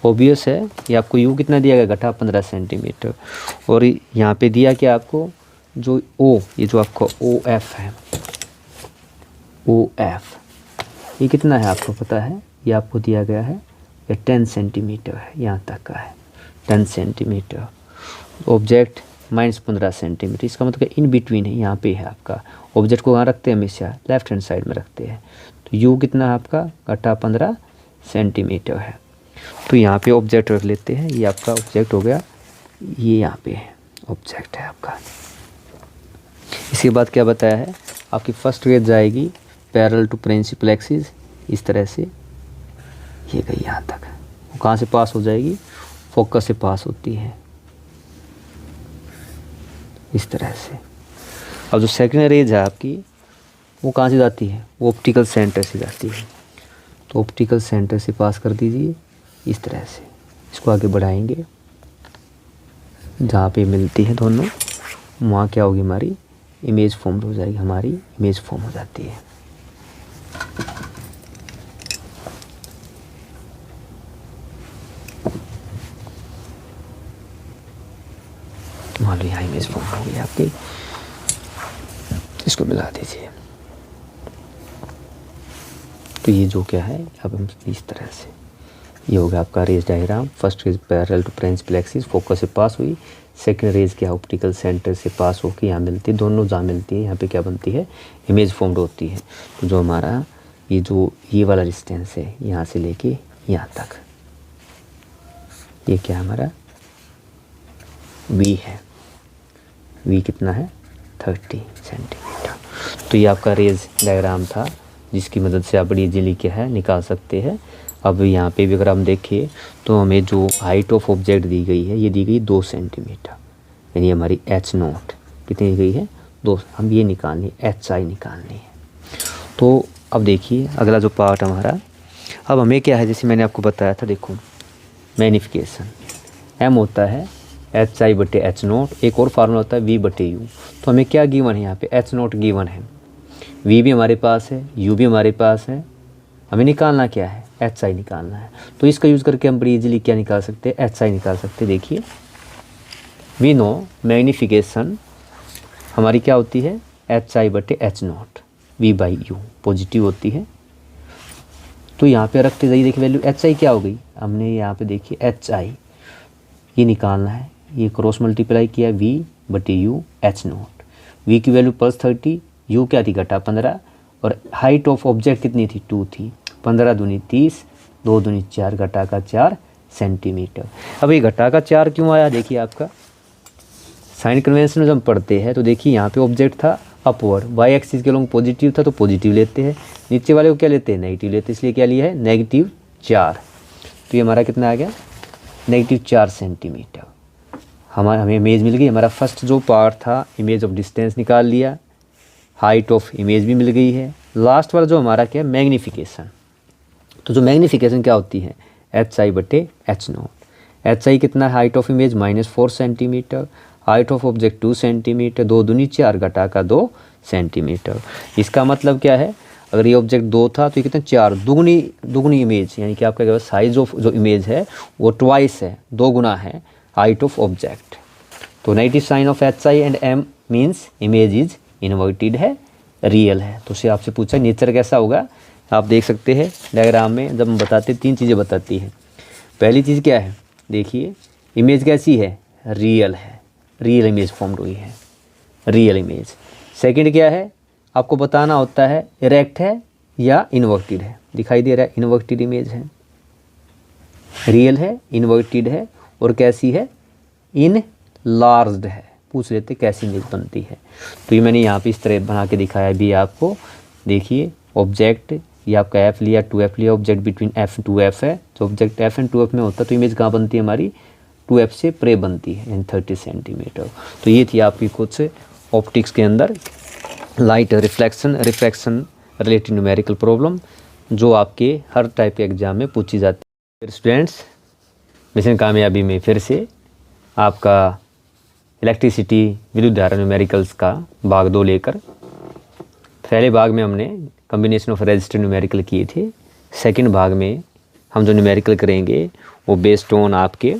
Speaker 1: Obvious है, ये आपको u कितना दिया गया, घटा 15 सेंटीमीटर, और यहाँ पे दिया क्या आपको, जो o, ये जो आपका OF है, OF ये कितना है आपको पता है, ये आपको दिया गया है, ये 10 सेंटीमीटर है, यहाँ तक का है 10 सेंटीमीटर। ऑब्जेक्ट -15 सेंटीमीटर, इसका मतलब इन बिटवीन है, यहाँ पे है आपका। ऑब्जेक्ट को कहाँ रखते हैं, हमेशा लेफ्ट हैंड साइड में रखते हैं। तो u कितना है आपका, घटा 15 सेंटीमीटर है। तो यहाँ पे ऑब्जेक्ट रख लेते हैं, ये आपका ऑब्जेक्ट हो गया, ये यहाँ पे है ऑब्जेक्ट है आपका। इसके बाद क्या बताया है, आपकी फर्स्ट रेज जाएगी पैरेलल टू प्रिंसिपल एक्सिस, इस तरह से ये गई यहाँ तक। वो कहाँ से पास हो जाएगी, फोकस से पास होती है इस तरह से। अब जो सेकंड रेज है आपकी, वो कहाँ से जाती है, वो ऑप्टिकल सेंटर से जाती है। तो ऑप्टिकल सेंटर से पास कर दीजिए इस तरह से, इसको आगे बढ़ाएंगे, जहाँ पे मिलती है दोनों, वहाँ क्या होगी, हमारी इमेज फॉर्म हो जाएगी, हमारी इमेज फॉर्म हो जाती है। मान लो यहाँ इमेज फॉर्म हो गई आपकी, इसको मिला दीजिए। तो ये जो क्या है, अब हम इस तरह से, ये हो गया आपका rays diagram. First rays parallel to principal axis, focus से पास हुई। सेकंड रेज क्या, ऑप्टिकल सेंटर से पास होकर यहाँ मिलती है, दोनों जहाँ मिलती है यहाँ पे क्या बनती है, इमेज फॉर्म्ड होती है। तो जो हमारा ये जो ये वाला डिस्टेंस है, यहाँ से लेके यहाँ तक, ये क्या हमारा v है। v कितना है, 30 सेंटीमीटर। तो ये आपका रेज डायग्राम था, जिसकी मदद से आप बड़ी इजीली क्या है निकाल सकते हैं। अब यहाँ पे भी अगर हम देखें तो हमें जो हाइट ऑफ ऑब्जेक्ट दी गई है, ये दी गई 2 सेंटीमीटर, यानी हमारी h0 कितनी दी गई है, 2। हम ये निकालनी है, hi निकालनी है। तो अब देखिए अगला जो पार्ट हमारा, अब हमें क्या है, जैसे मैंने आपको बताया था, देखो मैग्नीफिकेशन m होता है hi/h0, एक और फार्मूला होता है v/u। तो हमें क्या गिवन है, यहाँ पे h0 गिवन है, v भी हमारे पास है, u भी हमारे पास है, हमें निकालना क्या है, hi निकालना है। तो इसका यूज़ करके हम बड़ी इजीली क्या निकाल सकते हैं, hi निकाल सकते हैं। देखिए, वी नो मैग्नीफिकेशन हमारी क्या होती है, hi/h0, v/u पॉजिटिव होती है। तो यहाँ पे रखते जाइए, देखिए वैल्यू एच आई क्या हो गई, हमने यहाँ पे देखिए एच आई ये निकालना है, ये क्रॉस मल्टीप्लाई किया वी बटे यू एच नॉट, वी की वैल्यू +30, यू क्या थी घटा 15, और हाइट ऑफ ऑब्जेक्ट कितनी थी 2 थी, 15 दूनी 30, 2 दूनी 4, घटा का 4 सेंटीमीटर। अब ये घटा का 4 क्यों आया, देखिए आपका साइन कन्वेंशन जब हम पढ़ते हैं तो देखिए यहाँ पे ऑब्जेक्ट था अपवर्ड, वाई एक्सिस के लॉन्ग पॉजिटिव था तो पॉजिटिव लेते हैं, नीचे वाले को क्या लेते हैं नेगेटिव लेते हैं, इसलिए क्या लिया है -4। तो ये हमारा कितना आ गया -4 सेंटीमीटर। हमें इमेज मिल गई, हमारा फर्स्ट जो पार्ट था इमेज ऑफ डिस्टेंस निकाल लिया, हाइट ऑफ इमेज भी मिल गई है। लास्ट वाला जो हमारा क्या है मैग्नीफिकेशन, तो जो मैग्नीफिकेशन क्या होती है एच आई बटे एच नॉट। एच आई कितना है height of image -4 centimetre, height of object 2 centimetre, 2 दूनी 4 घटा का 2 सेंटीमीटर। इसका मतलब क्या है, अगर ये ऑब्जेक्ट 2 था तो ये कितना 4, दुगनी इमेज, यानी कि आपका साइज ऑफ जो इमेज है वो ट्वाइस है, 2 गुना है हाइट ऑफ ऑब्जेक्ट। तो negative sign of H I and M means image is inverted है, रियल है। तो उससे आपसे पूछा नेचर कैसा होगा, आप देख सकते हैं डायग्राम में जब हम बताते 3 चीज़ें बताती है। पहली चीज़ क्या है, देखिए इमेज कैसी है, रियल है, रियल इमेज फॉर्म्ड हुई है, रियल इमेज। सेकंड क्या है, आपको बताना होता है इरेक्ट है या इन्वर्टेड है, दिखाई दे रहा है इन्वर्टेड इमेज है, रियल है, इन्वर्टेड है, और कैसी है इनलार्ज्ड है। पूछ लेते कैसी इमेज बनती है, तो ये मैंने यहाँ पे इस तरह बना के दिखाया भी आपको। देखिए ऑब्जेक्ट ये आपका एफ लिया 2f लिया, ऑब्जेक्ट बिटवीन f 2f है, तो ऑब्जेक्ट f एंड 2f में होता है तो इमेज कहाँ बनती है हमारी 2f से प्रे बनती है यानी 30 सेंटीमीटर। तो ये थी आपकी कुछ ऑप्टिक्स के अंदर light reflection related numerical problem जो आपके हर टाइप के एग्जाम में पूछी जाती है। फिर स्टूडेंट्स मिशन कामयाबी में फिर से आपका इलेक्ट्रिसिटी विद्युत धारा न्यूमेरिकल्स का भाग 2 लेकर, पहले भाग में हमने कॉम्बिनेशन ऑफ रेजिस्टर न्यूमेरिकल किए थे, सेकंड भाग में हम जो न्यूमेरिकल करेंगे वो बेस्ड ऑन आपके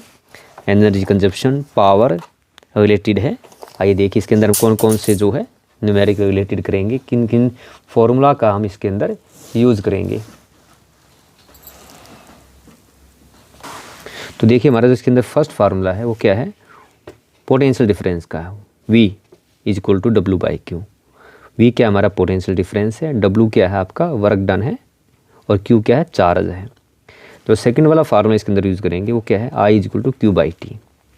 Speaker 1: एनर्जी कंजप्शन पावर रिलेटेड है। आइए देखिए इसके अंदर कौन कौन से जो है न्यूमेरिकल रिलेटेड करेंगे, किन किन फॉर्मूला का हम इसके अंदर यूज़ करेंगे। तो देखिए हमारा जो इसके अंदर फर्स्ट फार्मूला है वो क्या है, पोटेंशियल डिफरेंस का है, V is equal to W/Q। V क्या हमारा पोटेंशियल डिफरेंस है, W क्या है आपका वर्क डन है, और Q क्या है चार्ज है। तो सेकंड वाला फार्मूला इसके अंदर यूज़ करेंगे वो क्या है, I is equal to Q/T।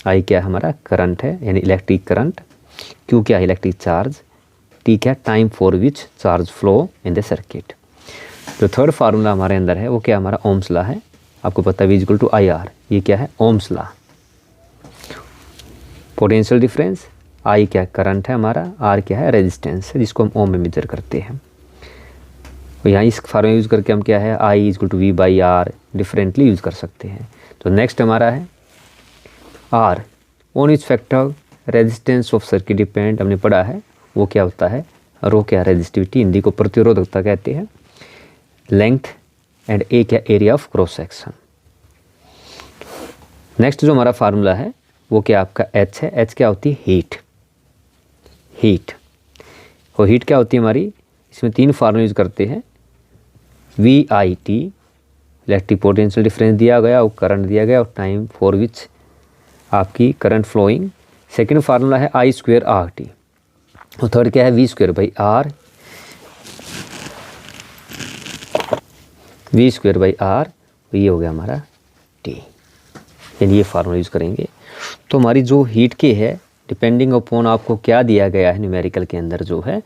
Speaker 1: I क्या है हमारा करंट है यानी इलेक्ट्रिक करंट, Q क्या है इलेक्ट्रिक चार्ज, T क्या time for which charge flow in the circuit. जो थर्ड फार्मूला हमारे अंदर है वो क्या हमारा ओम्स लॉ है, आपको पता है V is equal to IR, ये क्या है Ohm's law. Potential difference, I क्या करंट है हमारा, R क्या है रेजिस्टेंस है जिसको हम ओम में मेजर करते हैं। तो यहाँ इस फार्मूला यूज़ करके हम क्या है I is equal to V/R differently use कर सकते हैं। तो नेक्स्ट हमारा है R on each factor resistance of circuit depend, हमने पढ़ा है वो क्या होता है, रो क्या रेजिस्टिविटी, हिंदी को प्रतिरोधकता कहते हैं, लेंथ एंड ए क्या area of cross section. Next जो हमारा फार्मूला है वो क्या आपका H है, H क्या होती है हीट, और हीट क्या होती है हमारी, इसमें 3 फार्मूला यूज करते हैं, VIT इलेक्ट्रिक पोटेंशियल डिफरेंस दिया गया और करंट दिया गया और टाइम फॉर विच आपकी करंट फ्लोइंग। सेकंड फार्मूला है I²RT, और थर्ड क्या है V²/R, V²/R, ये हो गया हमारा T, यानी ये फार्मूला यूज़ करेंगे। तो हमारी जो हीट के है डिपेंडिंग अपॉन आपको क्या दिया गया है न्यूमेरिकल के अंदर जो है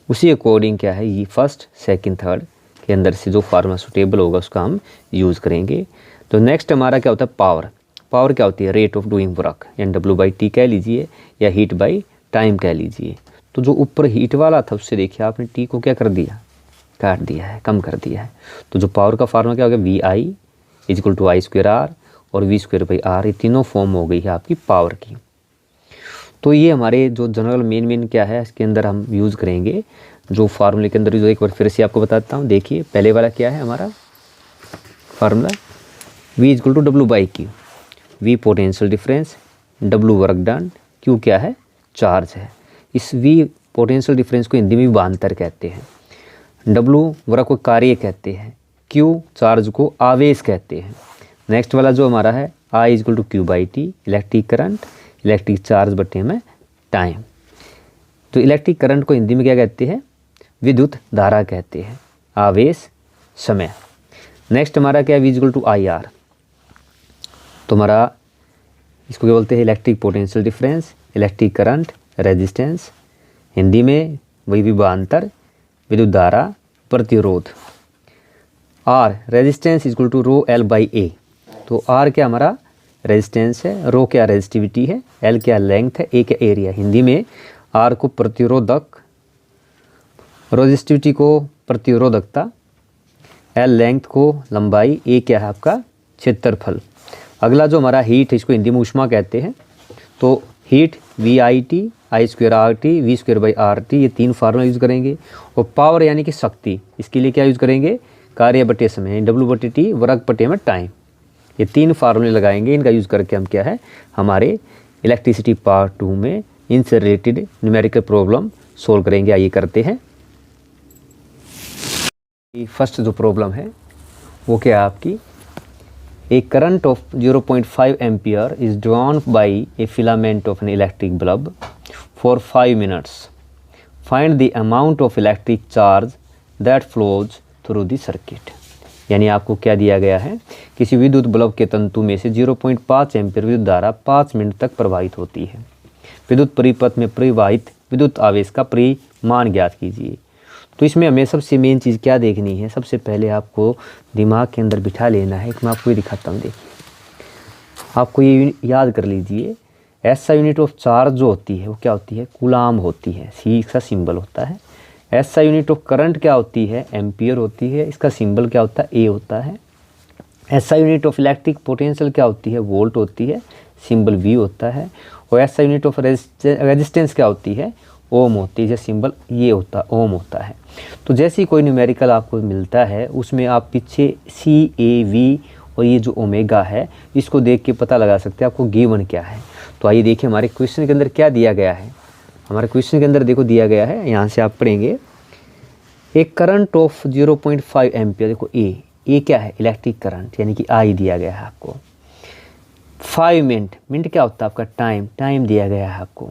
Speaker 1: उसी अकॉर्डिंग क्या है ये फर्स्ट सेकंड थर्ड के अंदर से जो फार्मूला सुटेबल होगा उसका हम यूज़ करेंगे। तो नेक्स्ट हमारा क्या होता है पावर, पावर क्या होती है रेट ऑफ डूइंग वर्क यानी W/T कह लीजिए या हीट बाई टाइम कह लीजिए। तो जो ऊपर हीट वाला था उससे देखिए आपने T को क्या कर दिया, काट दिया है, कम कर दिया है। तो जो पावर का फार्मूला क्या हो गया VI is equal to I²R और V²/R, ये तीनों फॉर्म हो गई है आपकी पावर की। तो ये हमारे जो जनरल मेन क्या है इसके अंदर हम यूज़ करेंगे जो फार्मूले के अंदर जो एक बार फिर से आपको बताता हूँ। देखिए पहले वाला क्या है हमारा formula V is equal to W/Q, V potential difference, W work done, Q क्या है चार्ज है। इस V पोटेंशियल डिफरेंस को हिंदी में विभवांतर कहते हैं, W वर्क को कार्य कहते हैं, क्यू चार्ज को आवेश कहते हैं। नेक्स्ट वाला जो हमारा है I is equal to Q by T, electric current, electric charge बटे में टाइम। तो इलेक्ट्रिक करंट को हिंदी में क्या कहते हैं? विद्युत धारा कहते हैं, आवेश समय। नेक्स्ट हमारा क्या है? V is equal to I R. तो हमारा इसको क्या बोलते हैं? Electric potential difference, electric current, resistance, Hindi में वही विभवांतर, विद्युत धारा, प्रतिरोध। R resistance is equal to rho L by A. तो R क्या हमारा रेजिस्टेंस है, रो क्या रेजिस्टिविटी है, L क्या लेंथ है, A क्या एरिया। हिंदी में R को प्रतिरोधक, रेजिस्टिविटी को प्रतिरोधकता, L लेंथ को लंबाई, A क्या है आपका क्षेत्रफल। अगला जो हमारा हीट है इसको हिंदी में ऊष्मा कहते हैं। तो heat VIT, I square RT, V square by RT, ये तीन फार्मूला यूज़ करेंगे। और पावर यानी कि शक्ति, इसके लिए क्या यूज़ करेंगे? कार्य बटे समय, W/T वर्ग बटे में टाइम। ये तीन फार्मूले लगाएंगे, इनका यूज़ करके हम क्या है हमारे इलेक्ट्रिसिटी पार्ट 2 में इनसे रिलेटेड न्यूमेरिकल प्रॉब्लम सोल्व करेंगे। आइए करते हैं। फर्स्ट जो प्रॉब्लम है वो क्या है आपकी? A current of 0.5 ampere is drawn by a filament of an electric bulb for 5 minutes. Find the amount of electric charge that flows through the circuit. यानी आपको क्या दिया गया है? किसी विद्युत बल्ब के तंतु में से 0.5 एम्पीयर विद्युत धारा 5 मिनट तक प्रवाहित होती है। विद्युत परिपथ में प्रवाहित विद्युत आवेश का परिमाण ज्ञात कीजिए। तो इसमें हमें सबसे मेन चीज़ क्या देखनी है? सबसे पहले आपको दिमाग के अंदर बिठा लेना है। मैं आपको ये दिखाता हूँ, देखिए आपको ये याद कर लीजिए। ऐसा यूनिट ऑफ चार्ज जो होती है वो क्या होती है? कूलाम होती है, सी इसका सिंबल होता है। ऐसा यूनिट ऑफ करंट क्या होती है? एम्पियर होती है, इसका सिंबल क्या होता है? ए होता है। ऐसा यूनिट ऑफ इलेक्ट्रिक पोटेंशियल क्या होती है? वोल्ट होती है, सिंबल वी होता है। और ऐसा यूनिट ऑफ रेजिस्टेंस क्या होती है? ओम होती है, जैसे सिंबल ये होता ओम होता है। तो जैसे ही कोई न्यूमेरिकल आपको मिलता है उसमें आप पीछे CAV और ये जो ओमेगा है इसको देख के पता लगा सकते हैं आपको गिवन क्या है। तो आइए देखिए हमारे क्वेश्चन के अंदर क्या दिया गया है। हमारे क्वेश्चन के अंदर देखो दिया गया है, यहाँ से आप पढ़ेंगे एक करंट ऑफ 0.5 एम्पियर। देखो ए क्या है? इलेक्ट्रिक करंट, यानी कि आई दिया गया है आपको। 5 मिनट, मिनट क्या होता है आपका? टाइम दिया गया है आपको।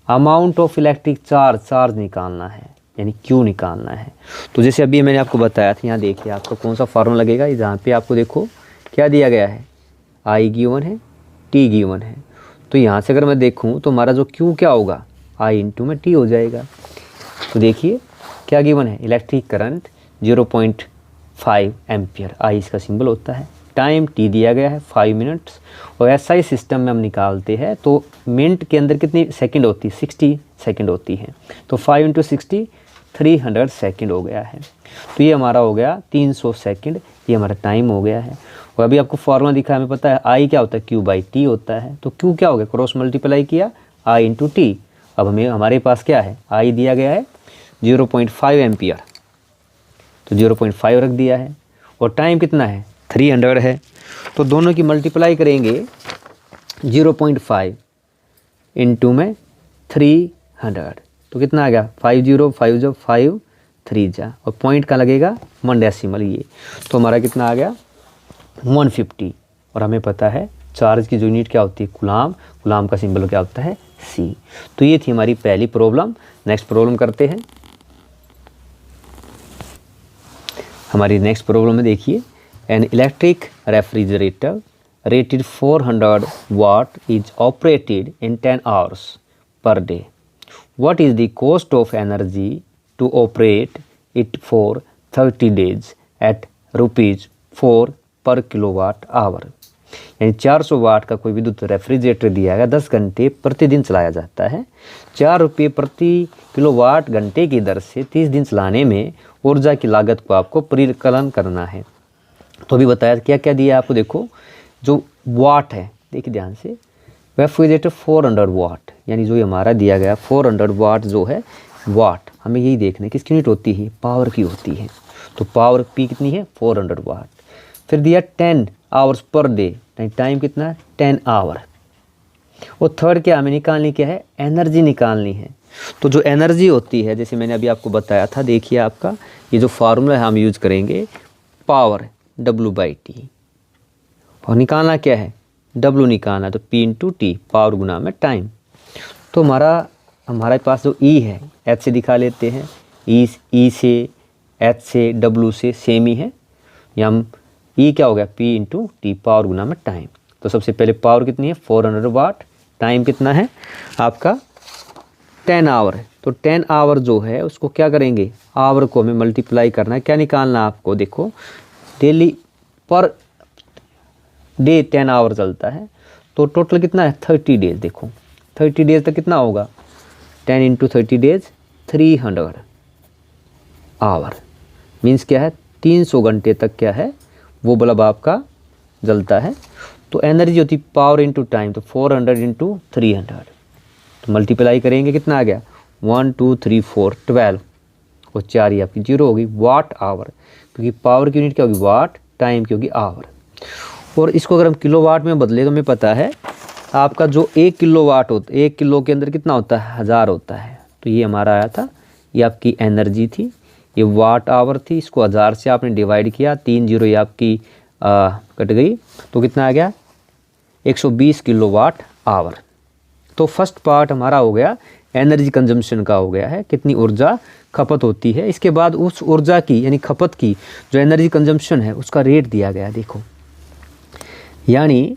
Speaker 1: अमाउंट ऑफ इलेक्ट्रिक चार्ज निकालना है, यानी क्यू निकालना है। तो जैसे अभी मैंने आपको बताया था, यहाँ देखिए आपका कौन सा फार्मूला लगेगा। जहाँ पे आपको देखो क्या दिया गया है? आई गिवन है, टी गिवन है। तो यहाँ से अगर मैं देखूँ तो हमारा जो क्यू क्या होगा? आई इंटू में टी हो जाएगा। तो देखिए क्या गिवन है? इलेक्ट्रिक करंट 0.5 एम्पियर, आई इसका सिंबल होता है। टाइम टी दिया गया है 5 मिनट्स। और ऐसा ही सिस्टम में हम निकालते हैं तो मिनट के अंदर कितनी सेकंड होती है? 60 सेकंड होती है। तो 5 इंटू 60 300 सेकंड हो गया है। तो ये हमारा हो गया 300 सेकंड, ये हमारा टाइम हो गया है। और अभी आपको फॉर्मूला दिखा हमें पता है आई क्या होता है? क्यू बाई टी होता है। तो क्यू क्या हो गया? क्रॉस मल्टीप्लाई किया आई इंटू टी। अब हमें हमारे पास क्या है? आई दिया गया है 0.5 एम्पियर, तो 0.5 रख दिया है। और टाइम कितना है? 300 है। तो दोनों की मल्टीप्लाई करेंगे 0.5 इंटू में 300, तो कितना आ गया? 50 3 जा, और पॉइंट का लगेगा 1 डेसिमल ये। तो हमारा कितना आ गया? 150। और हमें पता है चार्ज की जो यूनिट क्या होती है? कूलाम। कूलाम का सिंबल क्या होता है? C। तो ये थी हमारी पहली प्रॉब्लम। नेक्स्ट प्रॉब्लम करते हैं। हमारी नेक्स्ट प्रॉब्लम में देखिए, an electric refrigerator rated 400 watt is operated in 10 hours per day. What is the cost of energy to operate it for 30 days at ₹4 per kilowatt hour? यानी 400 वाट का कोई विद्युत refrigerator दिया गया, 10 घंटे प्रतिदिन चलाया जाता है। 4 रुपये प्रति किलोवाट घंटे की दर से 30 दिन चलाने में ऊर्जा की लागत को आपको परिकलन करना है। तो अभी बताया क्या क्या दिया आपको। देखो जो वाट है, देखिए ध्यान से, रेफ्रिजरेटर 400 वाट, यानी जो हमारा दिया गया 400 वाट जो है वाट, हमें यही देखना है किसकी यूनिट होती है? पावर की होती है। तो पावर पी कितनी है? 400 वाट। फिर दिया 10 आवर्स पर डे, टाइम कितना? 10 आवर। और थर्ड क्या हमें निकालनी क्या है? एनर्जी निकालनी है। तो जो एनर्जी होती है, जैसे मैंने अभी आपको बताया था, देखिए आपका ये जो फार्मूला है हम यूज करेंगे, पावर W/T, और निकालना क्या है, W निकालना, तो P इंटू टी, पावर गुना में टाइम। तो हमारे पास जो E है H से दिखा लेते हैं, E से H से W से सेम ही है, या हम E क्या हो गया, P इंटू टी, पावर गुना में टाइम। तो सबसे पहले पावर कितनी है 400 वाट, टाइम कितना है आपका 10 आवर है। तो 10 आवर जो है उसको क्या करेंगे, आवर को हमें मल्टीप्लाई करना है, क्या निकालना है आपको, देखो डेली पर डे 10 आवर चलता है, तो टोटल कितना है 30 डेज। देखो 30 डेज तक कितना होगा, 10 इंटू 30 डेज 300 आवर, मीन्स क्या है 300 घंटे तक क्या है वो बल्ब आपका जलता है। तो एनर्जी होती पावर इंटू टाइम, तो 400 इंटू 300, तो मल्टीप्लाई करेंगे कितना आ गया 1 2 3 4 12, और 4 ही आपकी 0 होगी, वाट आवर, क्योंकि पावर की यूनिट क्या होगी वाट, टाइम की होगी आवर। और इसको अगर हम किलो वाट में बदले तो हमें पता है आपका जो 1 किलो वाट होता है, 1 किलो के अंदर कितना होता है 1000 होता है। तो ये हमारा आया था, ये आपकी एनर्जी थी, ये वाट आवर थी, इसको 1000 से आपने डिवाइड किया, 3 जीरो ये आपकी कट गई, तो कितना आ गया 120 किलो वाट आवर। तो फर्स्ट पार्ट हमारा हो गया एनर्जी कंजम्पशन का, हो गया है कितनी ऊर्जा खपत होती है। इसके बाद उस ऊर्जा की यानी खपत की जो एनर्जी कंजम्पशन है उसका रेट दिया गया, देखो यानी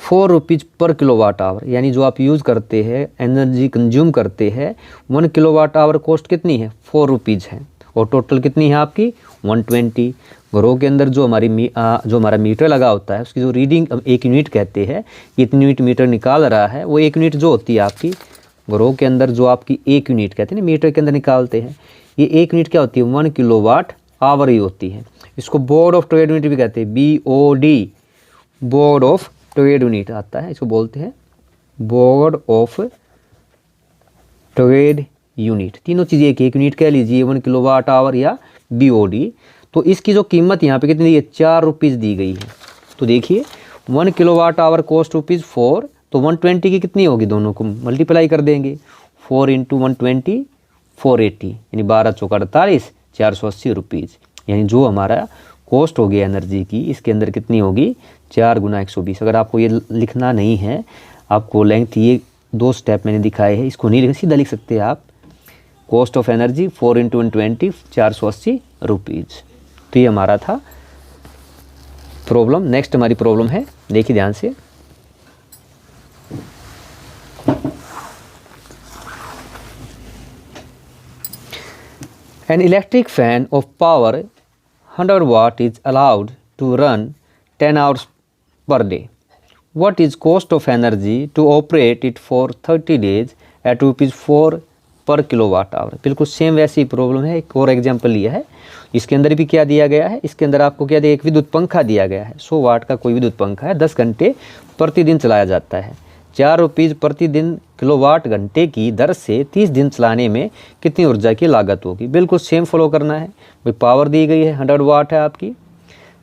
Speaker 1: 4 रुपीज़ पर किलो वाट आवर, यानी जो आप यूज़ करते हैं एनर्जी कंज्यूम करते हैं 1 किलो वाट आवर कॉस्ट कितनी है 4 रुपीज़ है, और टोटल कितनी है आपकी 120। घरों के अंदर जो हमारा मीटर लगा होता है उसकी जो रीडिंग 1 यूनिट कहते हैं, इतनी यूनिट मीटर निकाल रहा है, वो 1 यूनिट जो होती है आपकी घरों के अंदर जो आपकी 1 यूनिट कहते हैं ना मीटर के अंदर निकालते हैं, ये 1 यूनिट क्या होती है 1 किलो वाट आवर ही होती है। इसको बोर्ड ऑफ ट्रेड यूनिट भी कहते हैं, BOD, board of trade unit आता है, इसको बोलते हैं बोर्ड ऑफ ट्रेड यूनिट। तीनों चीज़ें एक यूनिट कह लीजिए, 1 किलो वाट आवर या BOD। तो इसकी जो कीमत यहाँ पे कितनी दी है 4 रुपीज़ दी गई है। तो देखिए 1 किलो वाट आवर कॉस्ट ₹4, तो 120 की कितनी होगी, दोनों को मल्टीप्लाई कर देंगे, 4 इंटू 120 480, यानी 12 चौका 48, 480 रुपीज़। यानी जो हमारा कॉस्ट होगी एनर्जी की इसके अंदर कितनी होगी 4 गुना 120। अगर आपको ये लिखना नहीं है, आपको लेंथ ये 2 स्टेप मैंने दिखाए हैं, इसको नहीं लिख सीधा लिख सकते आप, cost of energy 4 into 120 480 rupees. तो ये हमारा था प्रॉब्लम। नेक्स्ट हमारी प्रॉब्लम है, देखिए ध्यान से, An electric fan of power 100 watt is allowed to run 10 hours per day. What is cost of energy to operate it for 30 days at ₹4 पर किलोवाट आवर। बिल्कुल सेम वैसी प्रॉब्लम है, एक और एग्जांपल लिया है, इसके अंदर भी क्या दिया गया है, इसके अंदर आपको क्या दिया, एक विद्युत पंखा दिया गया है, 100 वाट का कोई विद्युत पंखा है, 10 घंटे प्रतिदिन चलाया जाता है, 4 रुपीज़ प्रतिदिन किलोवाट घंटे की दर से 30 दिन चलाने में कितनी ऊर्जा की लागत होगी। बिल्कुल सेम फॉलो करना है भाई, पावर दी गई है 100 वाट है आपकी,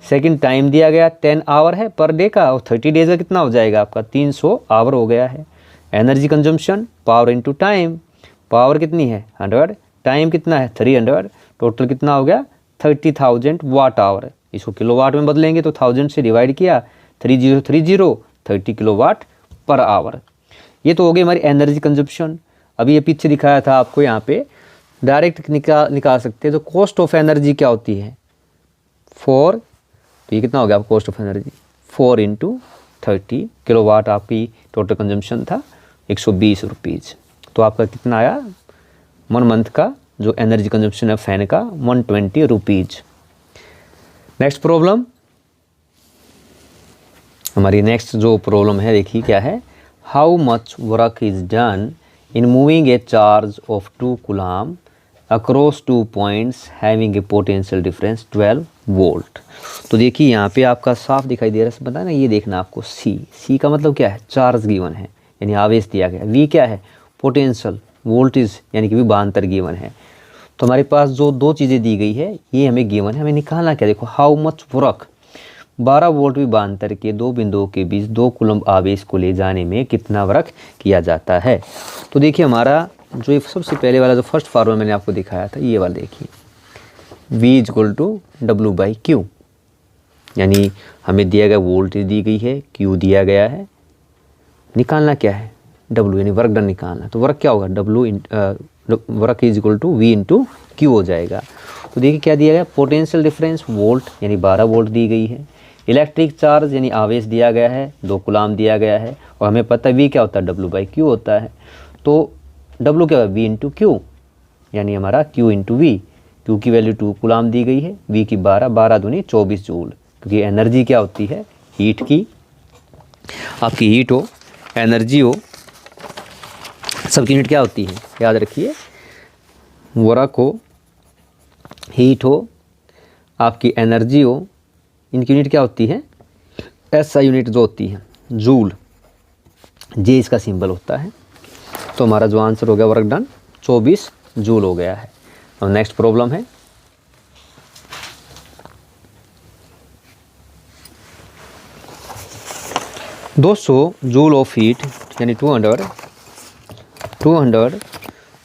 Speaker 1: सेकंड टाइम दिया गया 10 आवर है पर डे का, और 30 डेज का कितना हो जाएगा आपका 300 आवर हो गया है। Energy consumption power into time, power कितनी है 100, टाइम कितना है 300, टोटल कितना हो गया 30,000 वाट आवर। इसको किलोवाट में बदलेंगे तो 1000 से डिवाइड किया 3030 30 किलोवाट पर आवर। ये तो हो गई हमारी एनर्जी कंजप्शन। अभी ये पीछे दिखाया था आपको, यहाँ पे डायरेक्ट निकाल सकते हैं। तो कॉस्ट ऑफ एनर्जी क्या होती है 4, तो ये कितना हो गया आपका cost of energy 4 into 30 kilowatt आपकी टोटल कंजम्पशन था 120 रुपीज़। तो आपका कितना आया 1 मंथ का जो एनर्जी कंजम्पशन है फैन का 120 रुपीज़। नेक्स्ट प्रॉब्लम, हमारी नेक्स्ट जो प्रॉब्लम है देखिए क्या है, how much work is done in moving A charge of 2 coulomb across 2 points having a potential difference 12 volt. तो देखिए यहाँ पे आपका साफ दिखाई दे रहा है, पता है ना, ये देखना आपको सी का मतलब क्या है, चार्ज गिवन है यानी आवेश दिया गया, वी क्या है पोटेंशियल, वोल्टेज यानी कि विभवांतर गिवन है। तो हमारे पास जो 2 चीज़ें दी गई है ये हमें गिवन है, हमें निकालना क्या, देखो हाउ मच वर्क 12 वोल्ट विभवांतर के 2 बिंदुओं के बीच 2 कूलम आवेश को ले जाने में कितना वर्क किया जाता है। तो देखिए हमारा जो सबसे पहले वाला जो फर्स्ट फार्मूला मैंने आपको दिखाया था ये वाला देखिए, V is equal to W/Q, यानी हमें दिया गया वोल्टेज दी गई है, Q दिया गया है, निकालना क्या है W, यानी वर्क डन निकालना। तो वर्क क्या होगा work is equal to V into Q हो जाएगा। तो देखिए क्या दिया गया, पोटेंशियल डिफरेंस वोल्ट यानी 12 वोल्ट दी गई है, इलेक्ट्रिक चार्ज यानी आवेश दिया गया है 2 कूलाम दिया गया है, और हमें पता है V क्या होता है W/Q होता है। तो W क्या होगा V इंटू Q, यानी हमारा Q इंटू V, Q की वैल्यू 2 कूलाम दी गई है, V की 12, 12 दूनी 24 जूल, क्योंकि एनर्जी क्या होती है हीट की, आपकी हीट हो एनर्जी हो सबकी यूनिट क्या होती है, याद रखिए, वर्क हो हीट हो आपकी एनर्जी हो, इनकी यूनिट क्या होती है SI यूनिट जो होती है जूल, J इसका सिंबल होता है। तो हमारा जो आंसर हो गया वर्क डन 24 जूल हो गया है। अब नेक्स्ट प्रॉब्लम है, दोस्तों जूल ऑफ हीट यानी 200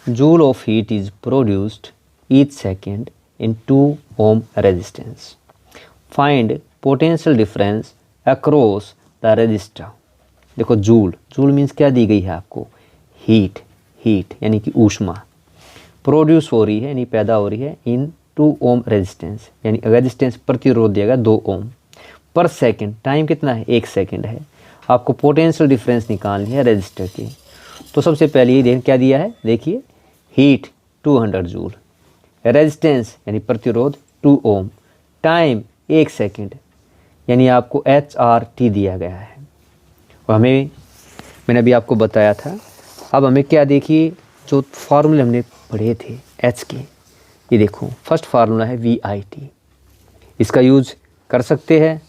Speaker 1: joule of heat is produced each second in 2 ohm resistance, find potential difference across the resistor. देखो जूल मीन्स क्या दी गई है आपको, हीट यानी कि ऊष्मा प्रोड्यूस हो रही है यानी पैदा हो रही है इन 2 ohm रेजिस्टेंस, यानी रेजिस्टेंस प्रतिरोध दिया गया 2 ohm पर सेकेंड, टाइम कितना है 1 सेकेंड है। आपको पोटेंशियल डिफरेंस निकालनी है रेजिस्टर की। तो सबसे पहले ये देखें क्या दिया है, देखिए हीट 200 जूल, रेजिस्टेंस यानी प्रतिरोध 2 ohm, टाइम 1 सेकेंड, यानी आपको HRT दिया गया है। और मैंने अभी आपको बताया था। अब हमें क्या देखिए, जो फार्मूले हमने पढ़े थे H के, ये देखो फर्स्ट फार्मूला है VIT, इसका यूज कर सकते हैं।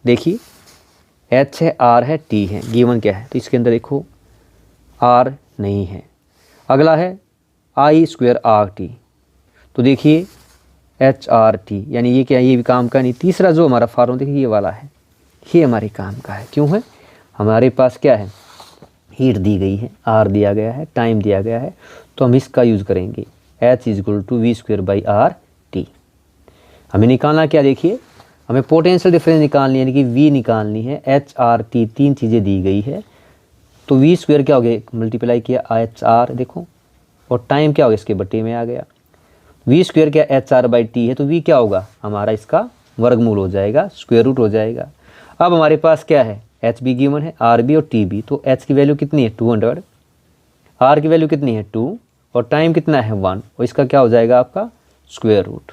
Speaker 1: देखिए H है, R है, T है, गिवन क्या है, तो इसके अंदर देखो R नहीं है। अगला है I²RT, तो देखिए HRT, यानी ये क्या है, ये भी काम का नहीं। तीसरा जो हमारा फार्मूला देखिए ये वाला है, ये हमारे काम का है। क्यों है, हमारे पास क्या है हीट दी गई है, R दिया गया है, टाइम दिया गया है, तो हम इसका यूज़ करेंगे H is equal to V²/RT। हमें निकालना क्या, देखिए हमें पोटेंशियल डिफरेंस निकालनी है, यानी कि V निकालनी है, HRT 3 चीज़ें दी गई है। तो V² क्या हो गया, मल्टीप्लाई किया HR देखो, और टाइम क्या हो गया इसके बट्टे में आ गया। V² क्या HR/T है, तो V क्या होगा हमारा इसका वर्गमूल हो जाएगा, स्क्वायर रूट हो जाएगा। अब हमारे पास क्या है H भी गिवन है, R भी और T भी। तो H की वैल्यू कितनी है 200, R की वैल्यू कितनी है 2, और टाइम कितना है 1, और इसका क्या हो जाएगा आपका स्क्वायर रूट।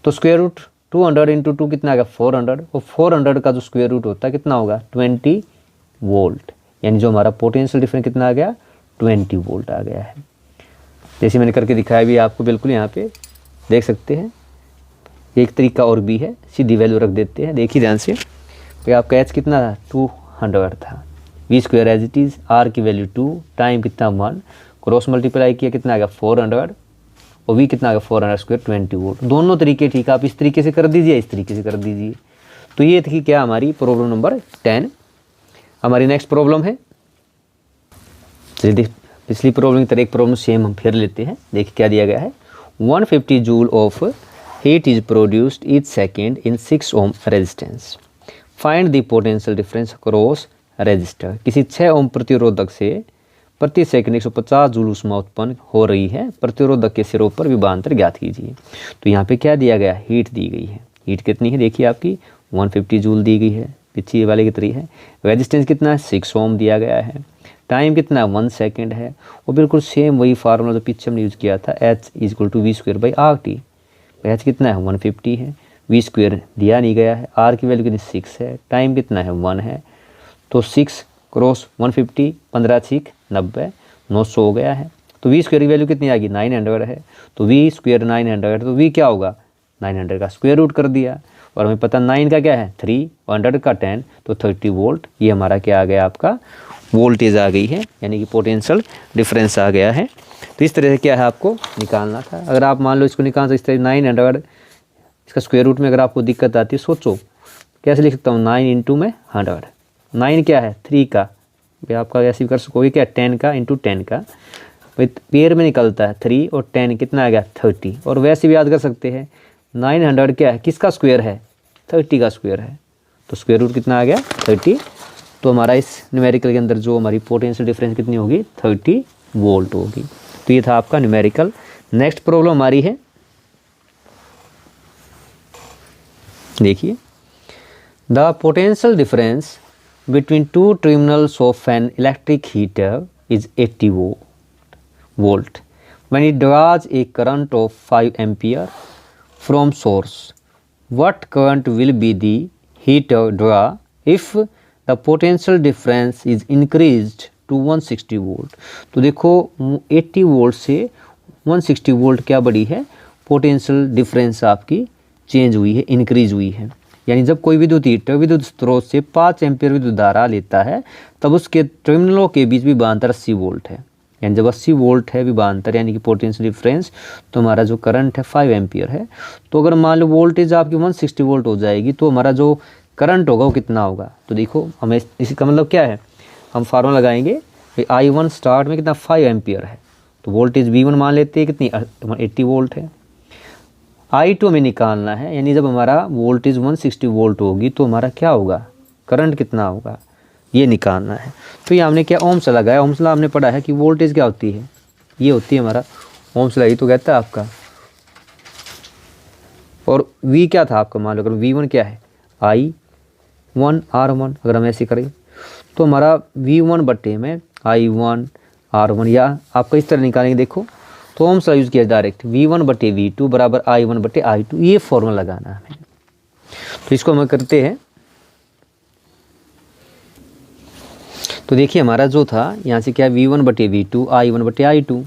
Speaker 1: तो स्क्वायर रूट 200 इंटू 2 कितना आ गया 400, और 400 का जो स्क्वायर रूट होता है कितना होगा 20 वोल्ट, यानी जो हमारा पोटेंशियल डिफरेंस कितना आ गया 20 वोल्ट आ गया है। जैसे मैंने करके दिखाया भी आपको, बिल्कुल यहाँ पे देख सकते हैं। एक तरीका और भी है, सीधी वैल्यू रख देते हैं, देखिए ध्यान से। तो आपका H कितना था 200 था, V² as it is, R की वैल्यू 2, टाइम कितना 1, क्रॉस मल्टीप्लाई किया कितना आ गया 400, और V कितना आ गया 400² 20 वोल्ट। दोनों तरीके ठीक है, आप इस तरीके से कर दीजिए, इस तरीके से कर दीजिए। तो ये थी क्या हमारी प्रॉब्लम नंबर 10। हमारी नेक्स्ट प्रॉब्लम है, चलिए पिछली प्रॉब्लम की तरह एक प्रॉब्लम सेम हम फिर लेते हैं। देखिए क्या दिया गया है, 150 joule of heat is produced each second in 6 ohm resistance, find the potential difference across resistor. किसी 6 ohm प्रतिरोधक से प्रति सेकंड 150 जूल ऊष्मा उत्पन्न हो रही है, प्रतिरोधक के सिरों पर विभवांतर ज्ञात कीजिए। तो यहाँ पे क्या दिया गया, हीट दी गई है। हीट कितनी है देखिए आपकी 150 जूल दी गई है, पिछले वाले की तरह है। रेजिस्टेंस कितना है 6 ohm दिया गया है, टाइम कितना 1 सेकेंड है, और बिल्कुल सेम वही फार्मूला जो पीछे हमने यूज़ किया था, H is equal to V²/RT। H कितना है 150 है, V² दिया नहीं गया है, R की वैल्यू कितनी 6 है, टाइम कितना है 1 है। तो 6 क्रॉस 150, 15×6 90, 900 हो गया है। तो V² की वैल्यू कितनी आ गई 900 है, तो V² 900, तो V क्या होगा 900 का स्क्वायर रूट कर दिया, और हमें पता 9 का क्या है 3, 100 का 10, तो 30 वोल्ट। ये हमारा क्या आ गया आपका वोल्टेज आ गई है, यानी कि पोटेंशियल डिफरेंस आ गया है। तो इस तरह से क्या है आपको निकालना था। अगर आप मान लो इसको निकालना तो इस तरह 900, इसका स्क्वायर रूट में अगर आपको दिक्कत आती है, सोचो कैसे लिख सकता हूँ 9 इंटू में 100, 9 क्या है 3 का, आपका ऐसे भी कर सकोगे क्या 10 का इंटू 10 का, भाई पेयर में निकलता है 3 और 10 कितना आ गया 30। और वैसे भी याद कर सकते हैं 900 क्या है, किसका स्क्वायर है, 30 का स्क्वायर है, तो स्क्वायर रूट कितना आ गया 30। तो हमारा इस न्यूमेरिकल के अंदर जो हमारी पोटेंशियल डिफरेंस कितनी होगी 30 वोल्ट होगी। तो ये था आपका न्यूमेरिकल। नेक्स्ट प्रॉब्लम हमारी है, देखिए, the potential difference between two terminals of an electric heater is 80 volt when it draws a current of 5 ampere from source. What current will be the heater draw if the potential difference is increased to 160 volt? तो देखो 80 volt से 160 volt क्या बढ़ी है, potential difference आपकी change हुई है, increase हुई है। यानी जब कोई विद्युत हीटर विद्युत स्रोत से 5 एम्पीयर विद्युत धारा लेता है तब उसके टर्मिनलों के बीच विभवांतर 80 वोल्ट है। यानी जब 80 वोल्ट है विभवांतर यानी कि पोटेंशियल डिफरेंस, तो हमारा जो करंट है 5 एम्पीयर है। तो अगर मान लो वोल्टेज आपकी 160 वोल्ट हो जाएगी तो हमारा जो करंट होगा वो कितना होगा। तो देखो हमें इसका मतलब क्या है, हम फार्मूला लगाएंगे I1 स्टार्ट में कितना 5 एम्पीयर है, तो वोल्टेज V1 मान लेते हैं कितनी 80 वोल्ट है। I2 हमें निकालना है, यानी जब हमारा वोल्टेज 160 वोल्ट होगी तो हमारा क्या होगा, करंट कितना होगा, ये निकालना है। तो ये हमने क्या ओम्स लगाया, ओम्स लॉ हमने पढ़ा है कि वोल्टेज क्या होती है, ये होती है हमारा ओम्स लॉ, ये तो कहता है आपका। और V क्या था आपका, मान लो अगर V1 क्या है I1 R1, अगर हम ऐसे करें तो हमारा V1 बटे में I1 R1, या आपका इस तरह निकालेंगे देखो, तो ओम्स लॉ यूज़ किया डायरेक्ट, V1 बटे V2 बराबर I1 बटे I2, ये फॉर्मूला लगाना है हमें। तो इसको हम करते हैं। तो देखिए हमारा जो था यहाँ से क्या V1 बटे V2 I1 बटे I2,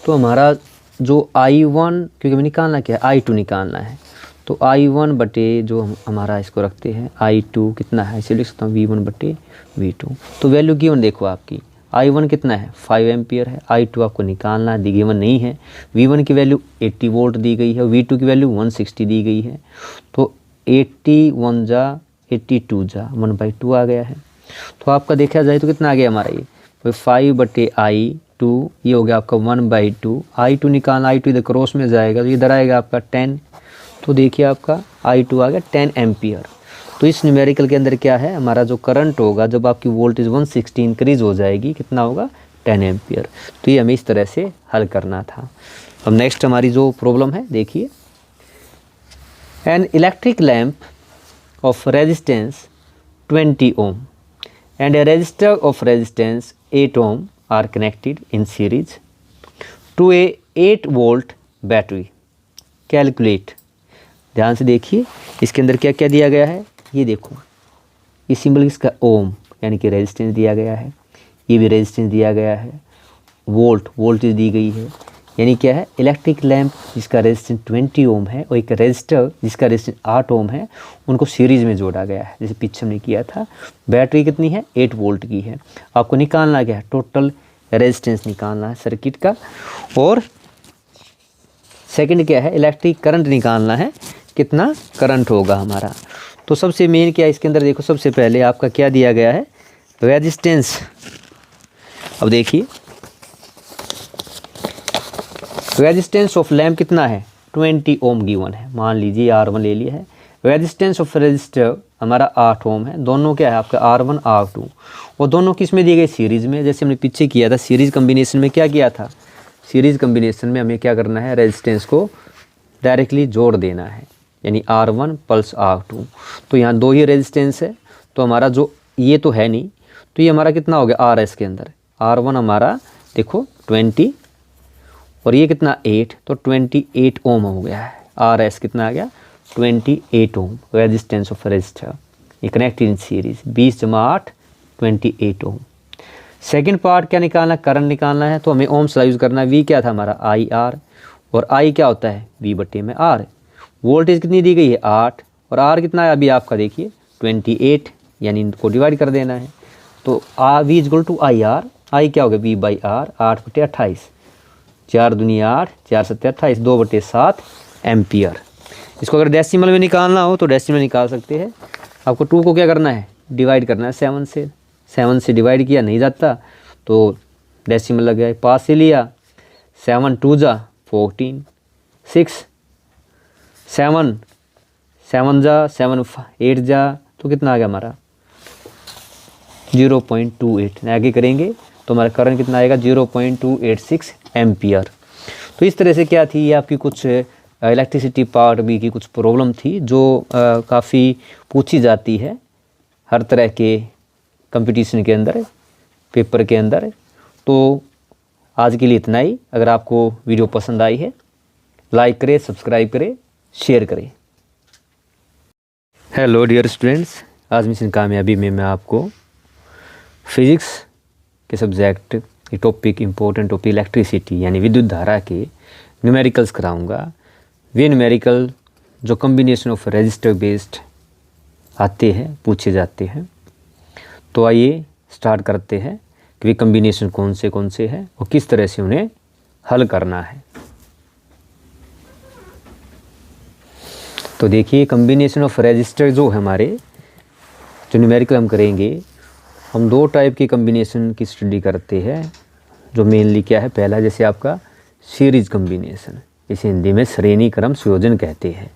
Speaker 1: तो हमारा जो I1 क्योंकि हमें निकालना क्या है I2 निकालना है, तो I1 बटे जो हमारा इसको रखते हैं I2 कितना है, इसे लिख सकता हूँ V1 बटे V2। तो वैल्यू गिवन देखो आपकी I1 कितना है 5 एम्पियर है, I2 आपको निकालना है, गिवन नहीं है। V1 की वैल्यू 80 वोल्ट दी गई है, V2 की वैल्यू 160 दी गई है। तो 81 जा 82 जा 1/2 आ गया है। तो आपका देखा जाए तो कितना आ गया हमारा ये, तो 5 बटे I2, ये हो गया आपका 1/2। I2 निकालना, I2 इधर क्रॉस में जाएगा तो इधर आएगा आपका 10। तो देखिए आपका I2 आ गया 10 एम्पियर। तो इस न्यूमेरिकल के अंदर क्या है, हमारा जो करंट होगा जब आपकी वोल्टेज 160 इंक्रीज हो जाएगी कितना होगा 10 एम्पियर। तो ये हमें इस तरह से हल करना था। अब नेक्स्ट हमारी जो प्रॉब्लम है देखिए, an electric lamp of resistance 20 ohm and a resistor of resistance 8 ohm are connected in series to a 8 volt battery. Calculate. ध्यान से देखिए इसके अंदर क्या क्या दिया गया है, ये देखो ये सिंबल इसका ओम यानी कि रेजिस्टेंस दिया गया है, ये भी रेजिस्टेंस दिया गया है, वोल्टेज दी गई है। यानी क्या है, इलेक्ट्रिक लैंप जिसका रेजिस्टेंस 20 ओम है और एक रेजिस्टर जिसका रेजिस्टेंस 8 ओम है, उनको सीरीज़ में जोड़ा गया है जैसे पीछे हमने किया था। बैटरी कितनी है 8 वोल्ट की है। आपको निकालना क्या है, टोटल रेजिस्टेंस निकालना है सर्किट का। और सेकंड क्या है, इलेक्ट्रिक करंट निकालना है, कितना करंट होगा हमारा। तो सबसे मेन क्या है इसके अंदर देखो, सबसे पहले आपका क्या दिया गया है रेजिस्टेंस। अब देखिए रेजिस्टेंस ऑफ लैम्प कितना है 20 ओम गिवन है, मान लीजिए R1 ले लिया है। रेजिस्टेंस ऑफ रजिस्टर हमारा 8 ओम है, दोनों क्या है आपका R1 R2, और दोनों किस में दिए गए सीरीज़ में। जैसे हमने पीछे किया था सीरीज़ कम्बिनेशन में, क्या किया था सीरीज़ कम्बिनेशन में हमें क्या करना है, रेजिस्टेंस को डायरेक्टली जोड़ देना है, यानी R1 प्लस R2। तो यहाँ दो ही रेजिस्टेंस है, तो हमारा जो ये तो है नहीं, तो ये हमारा कितना हो गया RS के अंदर, R1 हमारा देखो 20 और ये कितना 8, तो 28 ओम हो गया है। RS कितना आ गया 28 ओम रेजिस्टेंस ऑफ रजिस्टर, ये कनेक्टेड इन सीरीज 20 जमा 8 28 ओम। सेकेंड पार्ट क्या निकालना, करंट निकालना है, तो हमें ओम्स लॉ यूज़ करना है। V क्या था हमारा IR, और I क्या होता है V बटे में R। वोल्टेज कितनी दी गई है 8, और R कितना है अभी आपका देखिए 28, यानी इनको डिवाइड कर देना है। तो V equal to IR, I क्या होगा V बाई R, 8 बटे 28, 4 दूनी 8, 4 सत्ते 28, 2 बटे 7 एम्पियर। इसको अगर डेसिमल में निकालना हो तो डेसिमल निकाल सकते हैं। आपको 2 को क्या करना है डिवाइड करना है 7 से, 7 से डिवाइड किया नहीं जाता तो डेसिमल लग गया, पास से लिया 7 2 जा 14, 6 7 7 जा 7 8 जा, तो कितना आ गया हमारा 0.28। आगे करेंगे तो हमारा करंट कितना आएगा 0.286 एम्पियर। तो इस तरह से क्या थी, ये आपकी कुछ इलेक्ट्रिसिटी पार्ट भी की कुछ प्रॉब्लम थी जो काफ़ी पूछी जाती है हर तरह के कंपटीशन के अंदर, पेपर के अंदर। तो आज के लिए इतना ही। अगर आपको वीडियो पसंद आई है लाइक करें, सब्सक्राइब करें, शेयर करें। हेलो डियर स्टूडेंट्स, आज मिशन कामयाबी में मैं आपको फिज़िक्स के सब्जेक्ट ये टॉपिक इम्पोर्टेंट टॉपिक इलेक्ट्रिसिटी यानी विद्युत धारा के न्यूमेरिकल्स कराऊंगा। वे न्यूमेरिकल जो कॉम्बिनेशन ऑफ रजिस्टर बेस्ड आते हैं, पूछे जाते हैं। तो आइए स्टार्ट करते हैं कि वे कॉम्बिनेशन कौन से हैं और किस तरह से उन्हें हल करना है। तो देखिए, कॉम्बिनेशन ऑफ रजिस्टर जो है हमारे जो न्यूमेरिकल हम करेंगे, हम दो टाइप के कॉम्बिनेशन की स्टडी करते हैं। जो मेनली क्या है, पहला जैसे आपका सीरीज कॉम्बिनेशन, इसे हिंदी में श्रेणी क्रम संयोजन कहते हैं।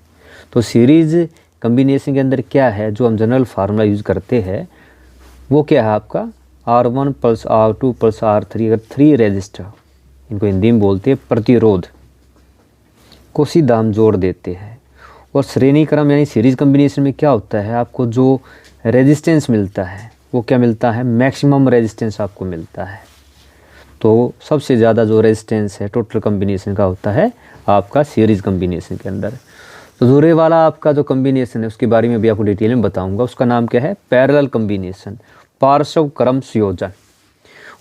Speaker 1: तो सीरीज कॉम्बिनेशन के अंदर क्या है, जो हम जनरल फार्मूला यूज़ करते हैं वो क्या है आपका R1 plus R2 plus R3। अगर 3 रजिस्टर, इनको हिंदी में बोलते हैं प्रतिरोध, को सीधा हम जोड़ देते हैं। और श्रेणी क्रम यानी सीरीज कॉम्बिनेशन में क्या होता है, आपको जो रेजिस्टेंस मिलता है वो क्या मिलता है, मैक्सिमम रेजिस्टेंस आपको मिलता है। तो सबसे ज़्यादा जो रेजिस्टेंस है टोटल कॉम्बिनेशन का होता है आपका सीरीज कॉम्बिनेशन के अंदर। तो दूसरे वाला आपका जो कॉम्बिनेशन है उसके बारे में भी आपको डिटेल में बताऊंगा। उसका नाम क्या है, पैरेलल कॉम्बिनेशन, पार्श्व क्रम संयोजन।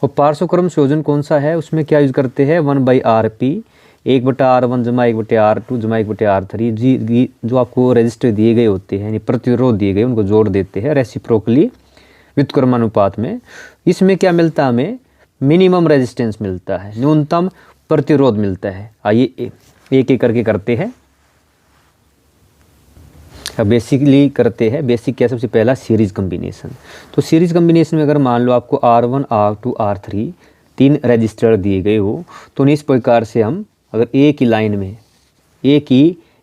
Speaker 1: और पार्श्व क्रम संयोजन कौन सा है, उसमें क्या यूज़ करते हैं 1/RP 1/R1 जमा 1/R2 जमा 1/R3 जी जो आपको रजिस्टर दिए गए होते हैं यानी प्रतिरोध दिए गए उनको जोड़ देते हैं रेसिप्रोकली व्युत्क्रमानुपात में। इसमें क्या मिलता है, हमें मिनिमम रेजिस्टेंस मिलता है, न्यूनतम प्रतिरोध मिलता है। आइए एक एक करके करते हैं। अब बेसिकली करते हैं, बेसिक क्या, सबसे पहला सीरीज कॉम्बिनेशन। तो सीरीज कॉम्बिनेशन में अगर मान लो आपको R1 R2 R3 3 रजिस्टर दिए गए हो, तो इस प्रकार से हम अगर एक ही लाइन में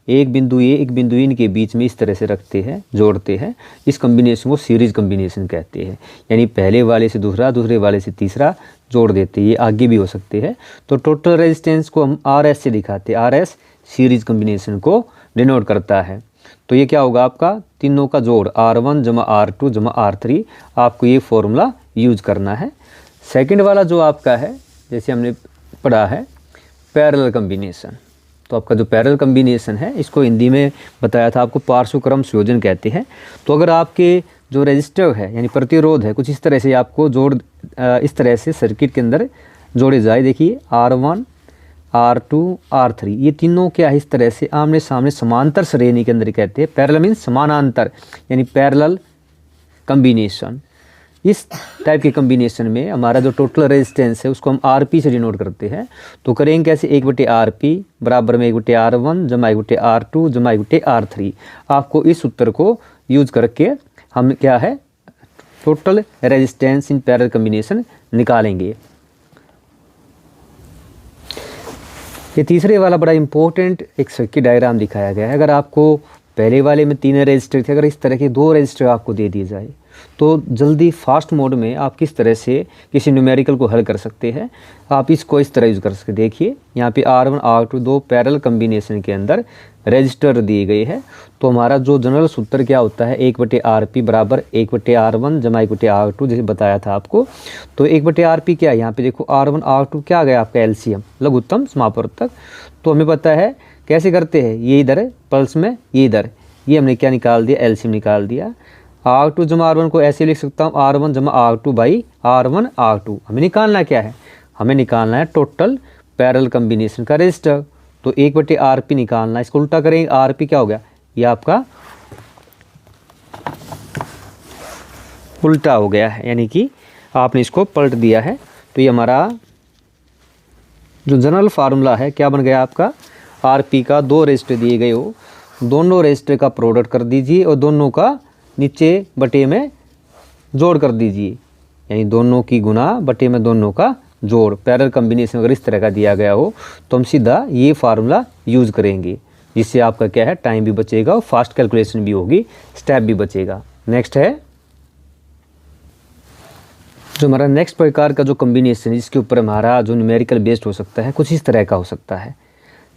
Speaker 1: एक बिंदु ए एक बिंदु इनके बीच में इस तरह से रखते हैं, जोड़ते हैं, इस कॉम्बिनेशन को सीरीज कॉम्बिनेशन कहते हैं। यानी पहले वाले से दूसरा, दूसरे वाले से तीसरा जोड़ देते हैं, ये आगे भी हो सकते हैं। तो टोटल रेजिस्टेंस को हम RS से दिखाते हैं, RS सीरीज कॉम्बिनेशन को डिनोट करता है। तो ये क्या होगा आपका तीनों का जोड़ R1 जमा R2 जमा R3, आपको ये फॉर्मूला यूज करना है। सेकंड वाला जो आपका है, जैसे हमने पढ़ा है पैरेलल कॉम्बिनेशन, तो आपका जो पैरेलल कॉम्बिनेशन है इसको हिंदी में बताया था आपको पार्श्व क्रम संयोजन कहते हैं। तो अगर आपके जो रजिस्टर है यानी प्रतिरोध है कुछ इस तरह से आपको जोड़ इस तरह से सर्किट के अंदर जोड़े जाए, देखिए R1 R2 R3 ये तीनों क्या है इस तरह से आमने सामने समांतर श्रेणी के अंदर कहते हैं। पैरेलल मीन्स समानांतर यानी पैरेलल कॉम्बिनेशन। इस टाइप के कॉम्बिनेशन में हमारा जो टोटल रेजिस्टेंस है उसको हम RP से डिनोट करते हैं। तो करेंगे कैसे, 1/RP बराबर में 1/R1 जमा 1/R2 जमा 1/R3। आपको इस उत्तर को यूज करके हम क्या है total resistance in parallel combination निकालेंगे। ये तीसरे वाला बड़ा इंपॉर्टेंट एक सर्किट डायग्राम दिखाया गया है। अगर आपको पहले वाले में 3 रजिस्टर थे, अगर इस तरह के 2 रजिस्टर आपको दे दिए जाए तो जल्दी फास्ट मोड में आप किस तरह से किसी न्यूमेरिकल को हल कर सकते हैं, आप इसको इस तरह यूज़ कर सकते हैं। देखिए यहाँ पे R1 R2 दो पैरेलल कॉम्बिनेशन के अंदर रजिस्टर दिए गए हैं। तो हमारा जो जनरल सूत्र क्या होता है 1/RP बराबर 1/R1 जमा 1/R2 जैसे बताया था आपको। तो 1/RP क्या है, यहाँ पे देखो R1 R2 क्या आ गया आपका LCM लघुत्तम समापवर्तक। तो हमें पता है कैसे करते हैं, ये इधर पल्स में ये इधर, ये हमने क्या निकाल दिया LCM निकाल दिया। R2 जमा R1 को ऐसे लिख सकता हूँ R1 जमा R2 बाई R1 R2। हमें निकालना क्या है, हमें निकालना है टोटल पैरेलल कॉम्बिनेशन का रजिस्टर। तो 1/RP निकालना, इसको उल्टा करेंगे RP क्या हो गया, ये आपका उल्टा हो गया है, यानी कि आपने इसको पलट दिया है। तो ये हमारा जो जनरल फार्मूला है क्या बन गया आपका, RP का 2 रजिस्टर दिए गए हो, दोनों रजिस्टर का प्रोडक्ट कर दीजिए और दोनों का नीचे बटे में जोड़ कर दीजिए, यानी दोनों की गुना बटे में दोनों का जोड़, पैरेलल कम्बिनेशन अगर इस तरह का दिया गया हो तो हम सीधा ये फार्मूला यूज़ करेंगे, जिससे आपका क्या है टाइम भी बचेगा और फास्ट कैलकुलेशन भी होगी, स्टेप भी बचेगा। नेक्स्ट है जो हमारा नेक्स्ट प्रकार का जो कम्बिनेशन जिसके ऊपर हमारा जो न्यूमेरिकल बेस्ड हो सकता है, कुछ इस तरह का हो सकता है।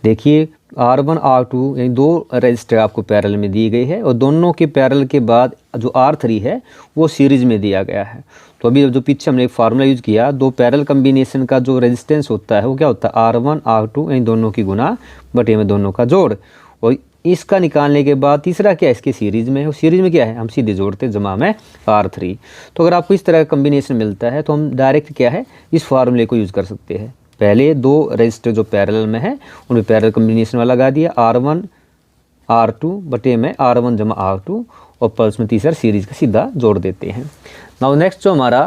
Speaker 1: देखिए R1 R2 यानी दो रजिस्टर आपको पैरेलल में दी गई है और दोनों के पैरेलल के बाद जो R3 है वो सीरीज में दिया गया है। तो अभी जो पीछे हमने एक फार्मूला यूज़ किया, दो पैरेलल कम्बिनेशन का जो रेजिस्टेंस होता है वो क्या होता है R1 R2 यानी दोनों की गुना बटे में दोनों का जोड़, और इसका निकालने के बाद तीसरा क्या है इसके सीरीज में है, सीरीज में क्या है हम सीधे जोड़ते जमा में R3। तो अगर आपको इस तरह का कम्बिनेशन मिलता है तो हम डायरेक्ट क्या है इस फार्मूले को यूज़ कर सकते हैं। पहले दो रजिस्टर जो पैरेलल में है उनमें पैरेलल कम्बिनेशन वाला लगा दिया R1 R2 बटे में R1 जमा R2 और प्लस में तीसरा सीरीज का सीधा जोड़ देते हैं। नाउ नेक्स्ट जो हमारा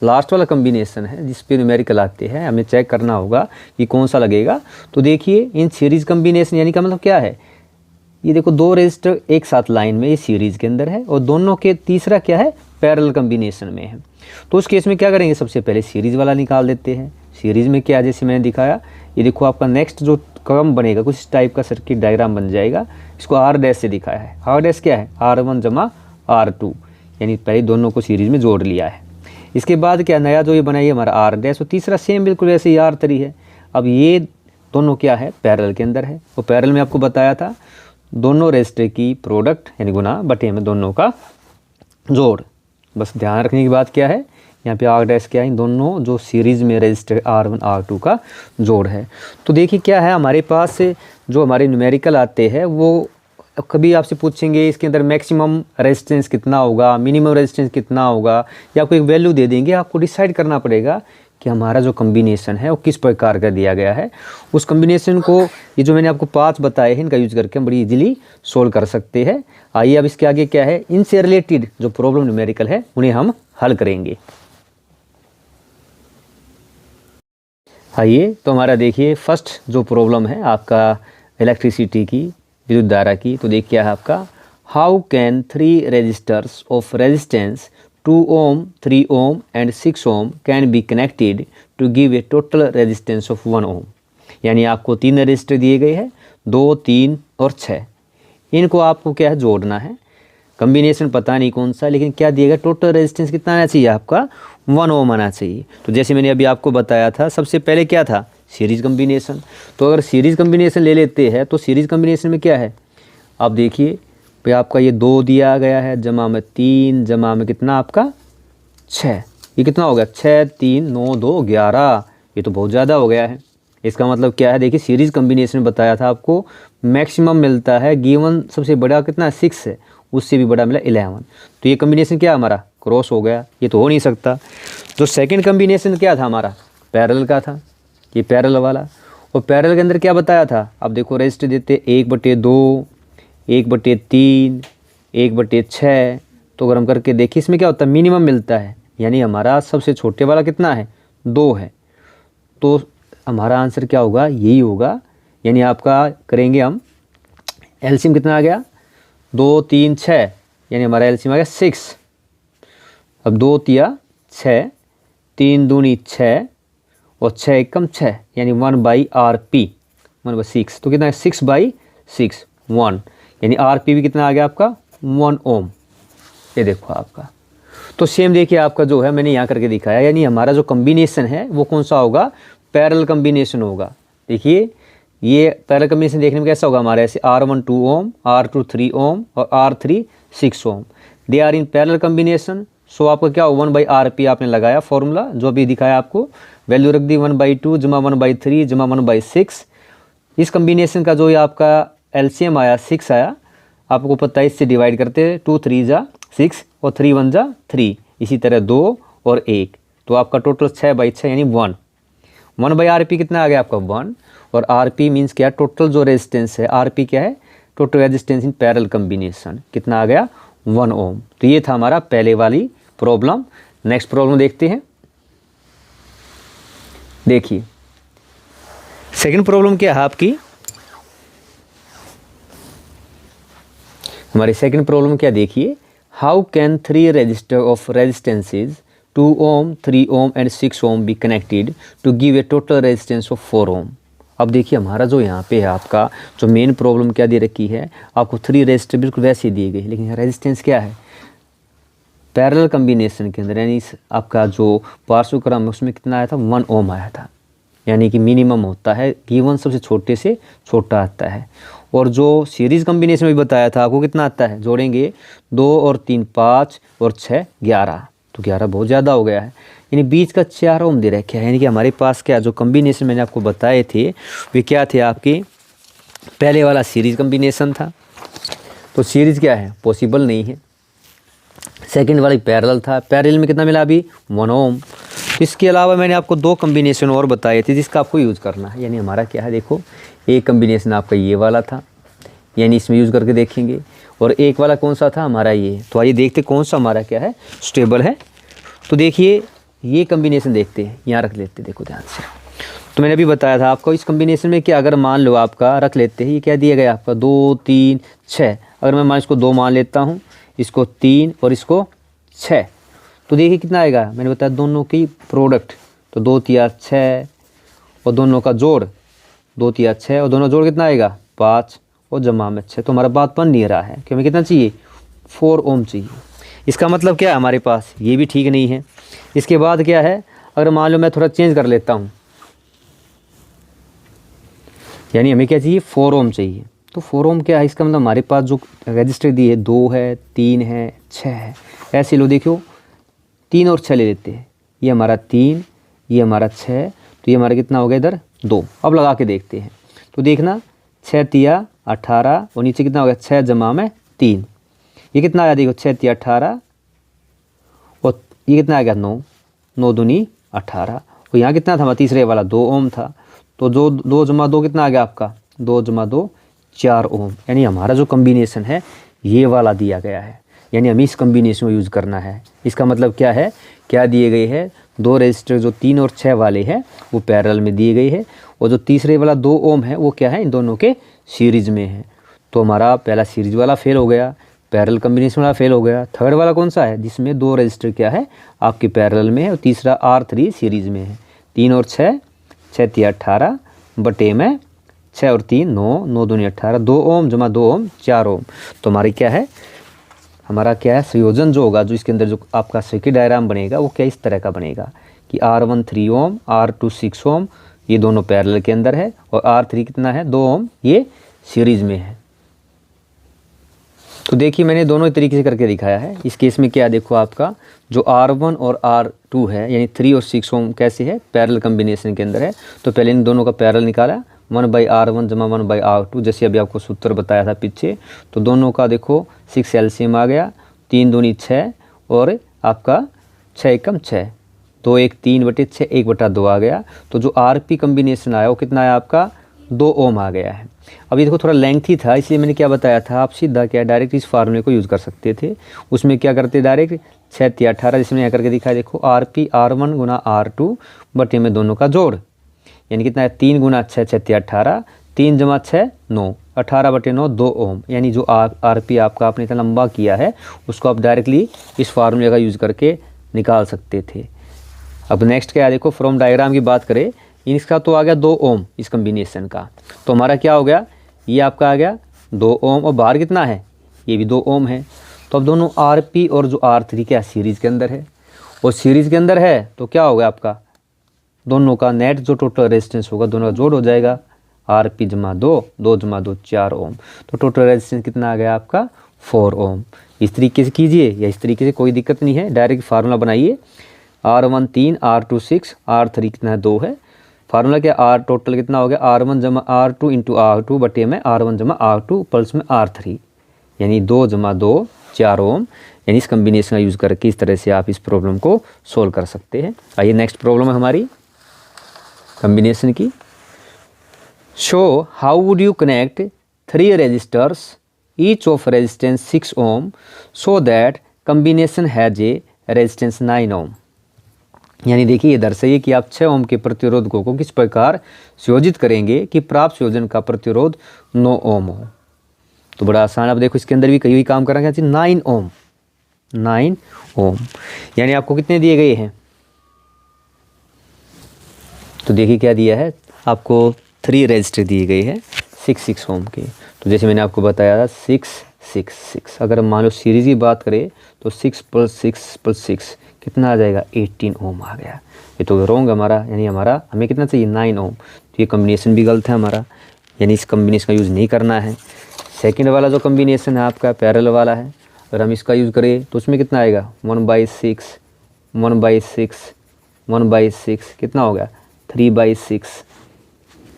Speaker 1: लास्ट वाला कम्बिनेशन है जिस पे न्यूमेरिकल आते हैं, हमें चेक करना होगा कि कौन सा लगेगा। तो देखिए इन सीरीज कम्बिनेशन यानी का मतलब क्या है, ये देखो दो रजिस्टर एक साथ लाइन में ये सीरीज के अंदर है और दोनों के तीसरा क्या है पैरेलल कम्बिनेशन में है। तो उस केस में क्या करेंगे, सबसे पहले सीरीज वाला निकाल देते हैं। सीरीज में क्या जैसे मैंने दिखाया, ये देखो आपका नेक्स्ट जो क्रम बनेगा कुछ इस टाइप का सर्किट डायग्राम बन जाएगा। इसको R डैश से दिखाया है। R डैश क्या है R1 जमा R2 यानी पहले दोनों को सीरीज में जोड़ लिया है। इसके बाद क्या नया जो ये बनाइए हमारा R डैश और तीसरा सेम बिल्कुल वैसे ही R3 है। अब ये दोनों क्या है पैरेलल के अंदर है, वो पैरेलल में आपको बताया था दोनों रजिस्टर की प्रोडक्ट यानी गुना बटे में दोनों का जोड़। बस ध्यान रखने की बात क्या है, यहाँ पे R डैश क्या है इन दोनों जो सीरीज में रजिस्टर R1 R2 का जोड़ है। तो देखिए क्या है हमारे पास जो हमारे न्यूमेरिकल आते हैं वो कभी आपसे पूछेंगे इसके अंदर मैक्सिमम रेजिस्टेंस कितना होगा, मिनिमम रेजिस्टेंस कितना होगा, या आपको एक वैल्यू दे देंगे, आपको डिसाइड करना पड़ेगा कि हमारा जो कम्बिनेशन है वो किस प्रकार का दिया गया है। उस कम्बिनेशन को ये जो मैंने आपको 5 बताए हैं इनका यूज़ करके हम बड़ी इजीली सोल्व कर सकते हैं। आइए अब इसके आगे क्या है इनसे रिलेटेड जो प्रॉब्लम न्यूमेरिकल है उन्हें हम हल करेंगे। आइए तो हमारा देखिए फर्स्ट जो प्रॉब्लम है आपका इलेक्ट्रिसिटी की विद्युत धारा की। तो देखिए है आपका how can 3 resistors of resistance 2 ohm 3 ohm and 6 ohm can be connected to give a total resistance of 1 ohm. यानी आपको 3 रजिस्टर दिए गए हैं 2 3 और 6, इनको आपको क्या है जोड़ना है। कम्बिनेशन पता नहीं कौन सा, लेकिन क्या दिएगा टोटल रेजिस्टेंस कितना आना चाहिए आपका 1 ओम आना चाहिए। तो जैसे मैंने अभी आपको बताया था सबसे पहले क्या था सीरीज कम्बिनेशन। तो अगर सीरीज कम्बिनेशन ले लेते हैं तो सीरीज कम्बिनेशन में क्या है, आप देखिए भाई आपका ये 2 दिया गया है जमा में 3 जमा में कितना आपका 6, ये कितना हो गया 6 3 9 2 11, ये तो बहुत ज़्यादा हो गया है। इसका मतलब क्या है देखिए सीरीज कम्बिनेशन में बताया था आपको मैक्सिमम मिलता है गिवन सबसे बड़ा कितना 6 है, उससे भी बड़ा मिला 11। तो ये कम्बिनेशन क्या हमारा क्रॉस हो गया, ये तो हो नहीं सकता। तो सेकंड कम्बिनेशन क्या था हमारा पैरेलल का था, ये पैरेलल वाला। और पैरेलल के अंदर क्या बताया था, अब देखो रेजिस्टर देते 1/2 1/3 1/6। तो अगर हम करके देखिए इसमें क्या होता है मिनिमम मिलता है, यानी हमारा सबसे छोटे वाला कितना है 2 है। तो हमारा आंसर क्या होगा यही होगा, यानी आपका करेंगे हम एलसीएम कितना आ गया 2 3 6, यानी हमारा एलसीएम आ गया 6। अब 2 तिया 6, 3 दूनी 6 और 6 एकम 6, यानी 1/RP 1/6। तो कितना है 6/6 1, यानी RP भी कितना आ गया आपका 1 ओम। ये देखो आपका। तो सेम देखिए आपका जो है मैंने यहाँ करके दिखाया, यानी हमारा जो कम्बिनेशन है वो कौन सा होगा पैरेलल कम्बिनेशन होगा। देखिए ये पैरेलल कम्बिनेशन देखने में कैसा होगा हमारा ऐसे R1 2 ओम R2 3 ओम और R3 6 ohm, they are in parallel combination. So आपका क्या हो 1/RP आपने लगाया फॉर्मूला जो अभी दिखाया आपको, वैल्यू रख दी 1/2 जमा 1/3 जमा 1/6। इस कम्बिनेशन का जो ये आपका एलसीएम आया 6 आया, आपको पता है इससे डिवाइड करते 2 3 जा 6 और 3 1 जा 3, इसी तरह 2 और 1। तो आपका टोटल 6/6 यानी 1। 1/RP कितना आ गया आपका 1, और RP मीन्स क्या टोटल जो रेजिस्टेंस है, RP क्या है total resistance in parallel combination, कितना आ गया 1 ओम। तो ये था हमारा पहले वाली प्रॉब्लम। नेक्स्ट प्रॉब्लम देखते हैं। देखिए सेकंड प्रॉब्लम क्या है आपकी, हमारी सेकंड प्रॉब्लम क्या देखिए, how can 3 register of resistances 2 ohm, 3 ohm and 6 ohm be connected to give a total resistance of 4 ohm। अब देखिए हमारा जो यहाँ पे है आपका जो मेन प्रॉब्लम क्या दे रखी है, आपको 3 रेजिस्टर बिल्कुल वैसे ही दिए गए, लेकिन यहाँ रेजिस्टेंस क्या है पैरेलल कम्बिनेशन के अंदर, यानी आपका जो पार्श्व क्रम है उसमें कितना आया था 1 ओम आया था, यानी कि मिनिमम होता है गिवन सबसे छोटे से छोटा आता है। और जो सीरीज़ कम्बिनेशन में भी बताया था आपको कितना आता है, जोड़ेंगे 2 और 3 5 और 6 11, तो 11 बहुत ज़्यादा हो गया है, यानी बीच का 4 ओम दे रखा है। यानी कि हमारे पास क्या जो कम्बिनेशन मैंने आपको बताए थे वे क्या थे आपके, पहले वाला सीरीज़ कम्बिनेशन था, तो सीरीज़ क्या है पॉसिबल नहीं है। सेकंड वाली पैरेलल था, पैरेलल में कितना मिला अभी 1 ओम। इसके अलावा मैंने आपको 2 कम्बिनेशन और बताए थे जिसका आपको यूज़ करना है, यानी हमारा क्या है देखो, एक कम्बिनेशन आपका ये वाला था, यानी इसमें यूज़ करके देखेंगे, और एक वाला कौन सा था हमारा ये। तो आइए देखते कौन सा हमारा क्या है स्टेबल है। तो देखिए ये कम्बिनेशन देखते हैं, यहाँ रख लेते हैं, देखो ध्यान से। तो मैंने अभी बताया था आपको इस कम्बिनेशन में कि अगर मान लो आपका रख लेते हैं, ये क्या दिया गया आपका 2 3 6, अगर मैं इसको 2 मान लेता हूँ, इसको 3 और इसको 6, तो देखिए कितना आएगा, मैंने बताया दोनों की प्रोडक्ट, तो 2 3 6 और दोनों का जोड़ 2 3 6 और दोनों जोड़ कितना आएगा 5 और जमा में 6। तो हमारा बात बन नहीं रहा है कि हमें कितना चाहिए 4 ओम चाहिए। इसका मतलब क्या है हमारे पास ये भी ठीक नहीं है। इसके बाद क्या है, अगर मान लो मैं थोड़ा चेंज कर लेता हूँ, यानी हमें क्या चाहिए 4 ओम चाहिए। तो 4 ओम क्या है, इसका मतलब हमारे पास जो रजिस्टर दी है 2 है 3 है 6 है, ऐसे लो देखो 3 और 6 ले लेते हैं, ये हमारा 3 ये हमारा 6, तो ये हमारा कितना हो गया इधर 2। अब लगा के देखते हैं, तो देखना 6 3 18 और नीचे कितना हो गया 6 जमा में 3, ये कितना आया देखो 6 3 18 और ये कितना आ गया 9 9 दूनी 18, और यहाँ कितना था हमारा तीसरे वाला 2 ओम था, तो जो 2 जमा 2 कितना आ गया आपका 2 जमा 2 4 ओम। यानी हमारा जो कम्बिनेशन है ये वाला दिया गया है, यानी हमें इस कम्बिनेशन को यूज़ करना है। इसका मतलब क्या है, क्या दिए गए हैं 2 रजिस्टर जो 3 और 6 वाले हैं वो पैरेलल में दिए गए हैं, और जो तीसरे वाला 2 ओम है वो क्या है इन दोनों के सीरीज़ में है। तो हमारा पहला सीरीज़ वाला फेल हो गया, पैरेलल कम्बिनेशन वाला फेल हो गया। थर्ड वाला कौन सा है जिसमें 2 रजिस्टर क्या है आपके पैरेलल में है और तीसरा R3 सीरीज़ में है। 3 और 6 6 3 18 बटे में 6 और 3 9 9 दूनी 18, 2 ओम जमा 2 ओम 4 ओम। तो हमारी क्या है, हमारा क्या है संयोजन जो होगा, जो इसके अंदर जो आपका सर्किट डायग्राम बनेगा वो क्या इस तरह का बनेगा कि R1 3 ओम R2 6 ओम, ये दोनों पैरेलल के अंदर है, और R3 कितना है 2 ओम, ये सीरीज़ में है। तो देखिए मैंने दोनों तरीके से करके दिखाया है। इस केस में क्या देखो आपका जो R1 और R2 है यानी 3 और 6 ओम कैसे है पैरेलल कम्बिनेशन के अंदर है। तो पहले इन दोनों का पैरेलल निकाला 1/R1 जमा 1/R2, जैसे अभी आपको सूत्र बताया था पीछे। तो दोनों का देखो 6 एलसीएम आ गया, 3 दूनी 6 और आपका 6 एकम 6, 2 1 3 बटे 6 1/2 आ गया। तो जो RP कम्बिनेशन आया वो कितना आया आपका 2 ओम आ गया है। अब ये देखो थोड़ा लेंथी था इसलिए मैंने क्या बताया था, आप सीधा क्या डायरेक्ट इस फार्मूले को यूज़ कर सकते थे। उसमें क्या करते डायरेक्ट 6 3 18 जिसमें यहाँ करके दिखाया देखो RP R1 गुना R2 बटे में दोनों का जोड़, यानी कितना है 3 गुना 6 6 3 18, 3 जमा 6 9 18 बटे 9 2 ओम। यानी जो RP आपका आपने इतना लंबा किया है उसको आप डायरेक्टली इस फार्मूले का यूज़ करके निकाल सकते थे। अब नेक्स्ट क्या है देखो, फ्रॉम डायग्राम की बात करें, इसका तो आ गया 2 ओम इस कम्बिनेशन का, तो हमारा क्या हो गया ये आपका आ गया 2 ओम, और बाहर कितना है ये भी 2 ओम है। तो अब दोनों RP और जो R3 क्या सीरीज़ के अंदर है, और सीरीज़ के अंदर है तो क्या होगा आपका दोनों का नेट जो टोटल रेजिस्टेंस होगा दोनों का जोड़ हो जाएगा, RP जमा 2 2 जमा 2 4 ओम। तो टोटल रेजिस्टेंस कितना आ गया आपका 4 ओम। इस तरीके से कीजिए या इस तरीके से कोई दिक्कत नहीं है, डायरेक्ट फार्मूला बनाइए। R1 3 R2 6 R3 कितना है 2 है। फार्मूला क्या R टोटल कितना हो गया R1 जमा R2 इंटू R2 बटे में R1 जमा R2 प्लस में R3, यानी 2 जमा 2 4 ओम। यानी इस कम्बिनेशन का यूज़ करके इस तरह से आप इस प्रॉब्लम को सोल्व कर सकते हैं। आइए नेक्स्ट प्रॉब्लम है हमारी कम्बिनेशन की। Show how would you connect 3 resistors each of resistance 6 ohm so that combination has a resistance 9 ohm. यानी देखिए ये दर्शाइए कि आप 6 ओम के प्रतिरोध को किस प्रकार संयोजित करेंगे कि प्राप्त संयोजन का प्रतिरोध 9 ओम हो। तो बड़ा आसान, अब देखो इसके अंदर भी कई काम करना चाहिए 9 ओम, 9 ओम। यानी आपको कितने दिए गए हैं, तो देखिए क्या दिया है आपको, 3 रजिस्टर दिए गए हैं 6 ओम के। तो जैसे मैंने आपको बताया था 6 6 6, अगर हम मान लो सीरीज़ की बात करें तो 6 + 6 + 6 कितना आ जाएगा, 18 ओम आ गया। ये तो रॉन्ग हमारा, यानी हमारा हमें कितना चाहिए, 9 ओम। तो ये कम्बिनेशन भी गलत है हमारा, यानी इस कम्बिनेशन का यूज़ नहीं करना है। सेकंड वाला जो कम्बिनेशन है आपका पैरेलल वाला है, अगर हम इसका यूज़ करें तो उसमें कितना आएगा, 1/6 1/6 1/6 कितना हो गया, 3/6,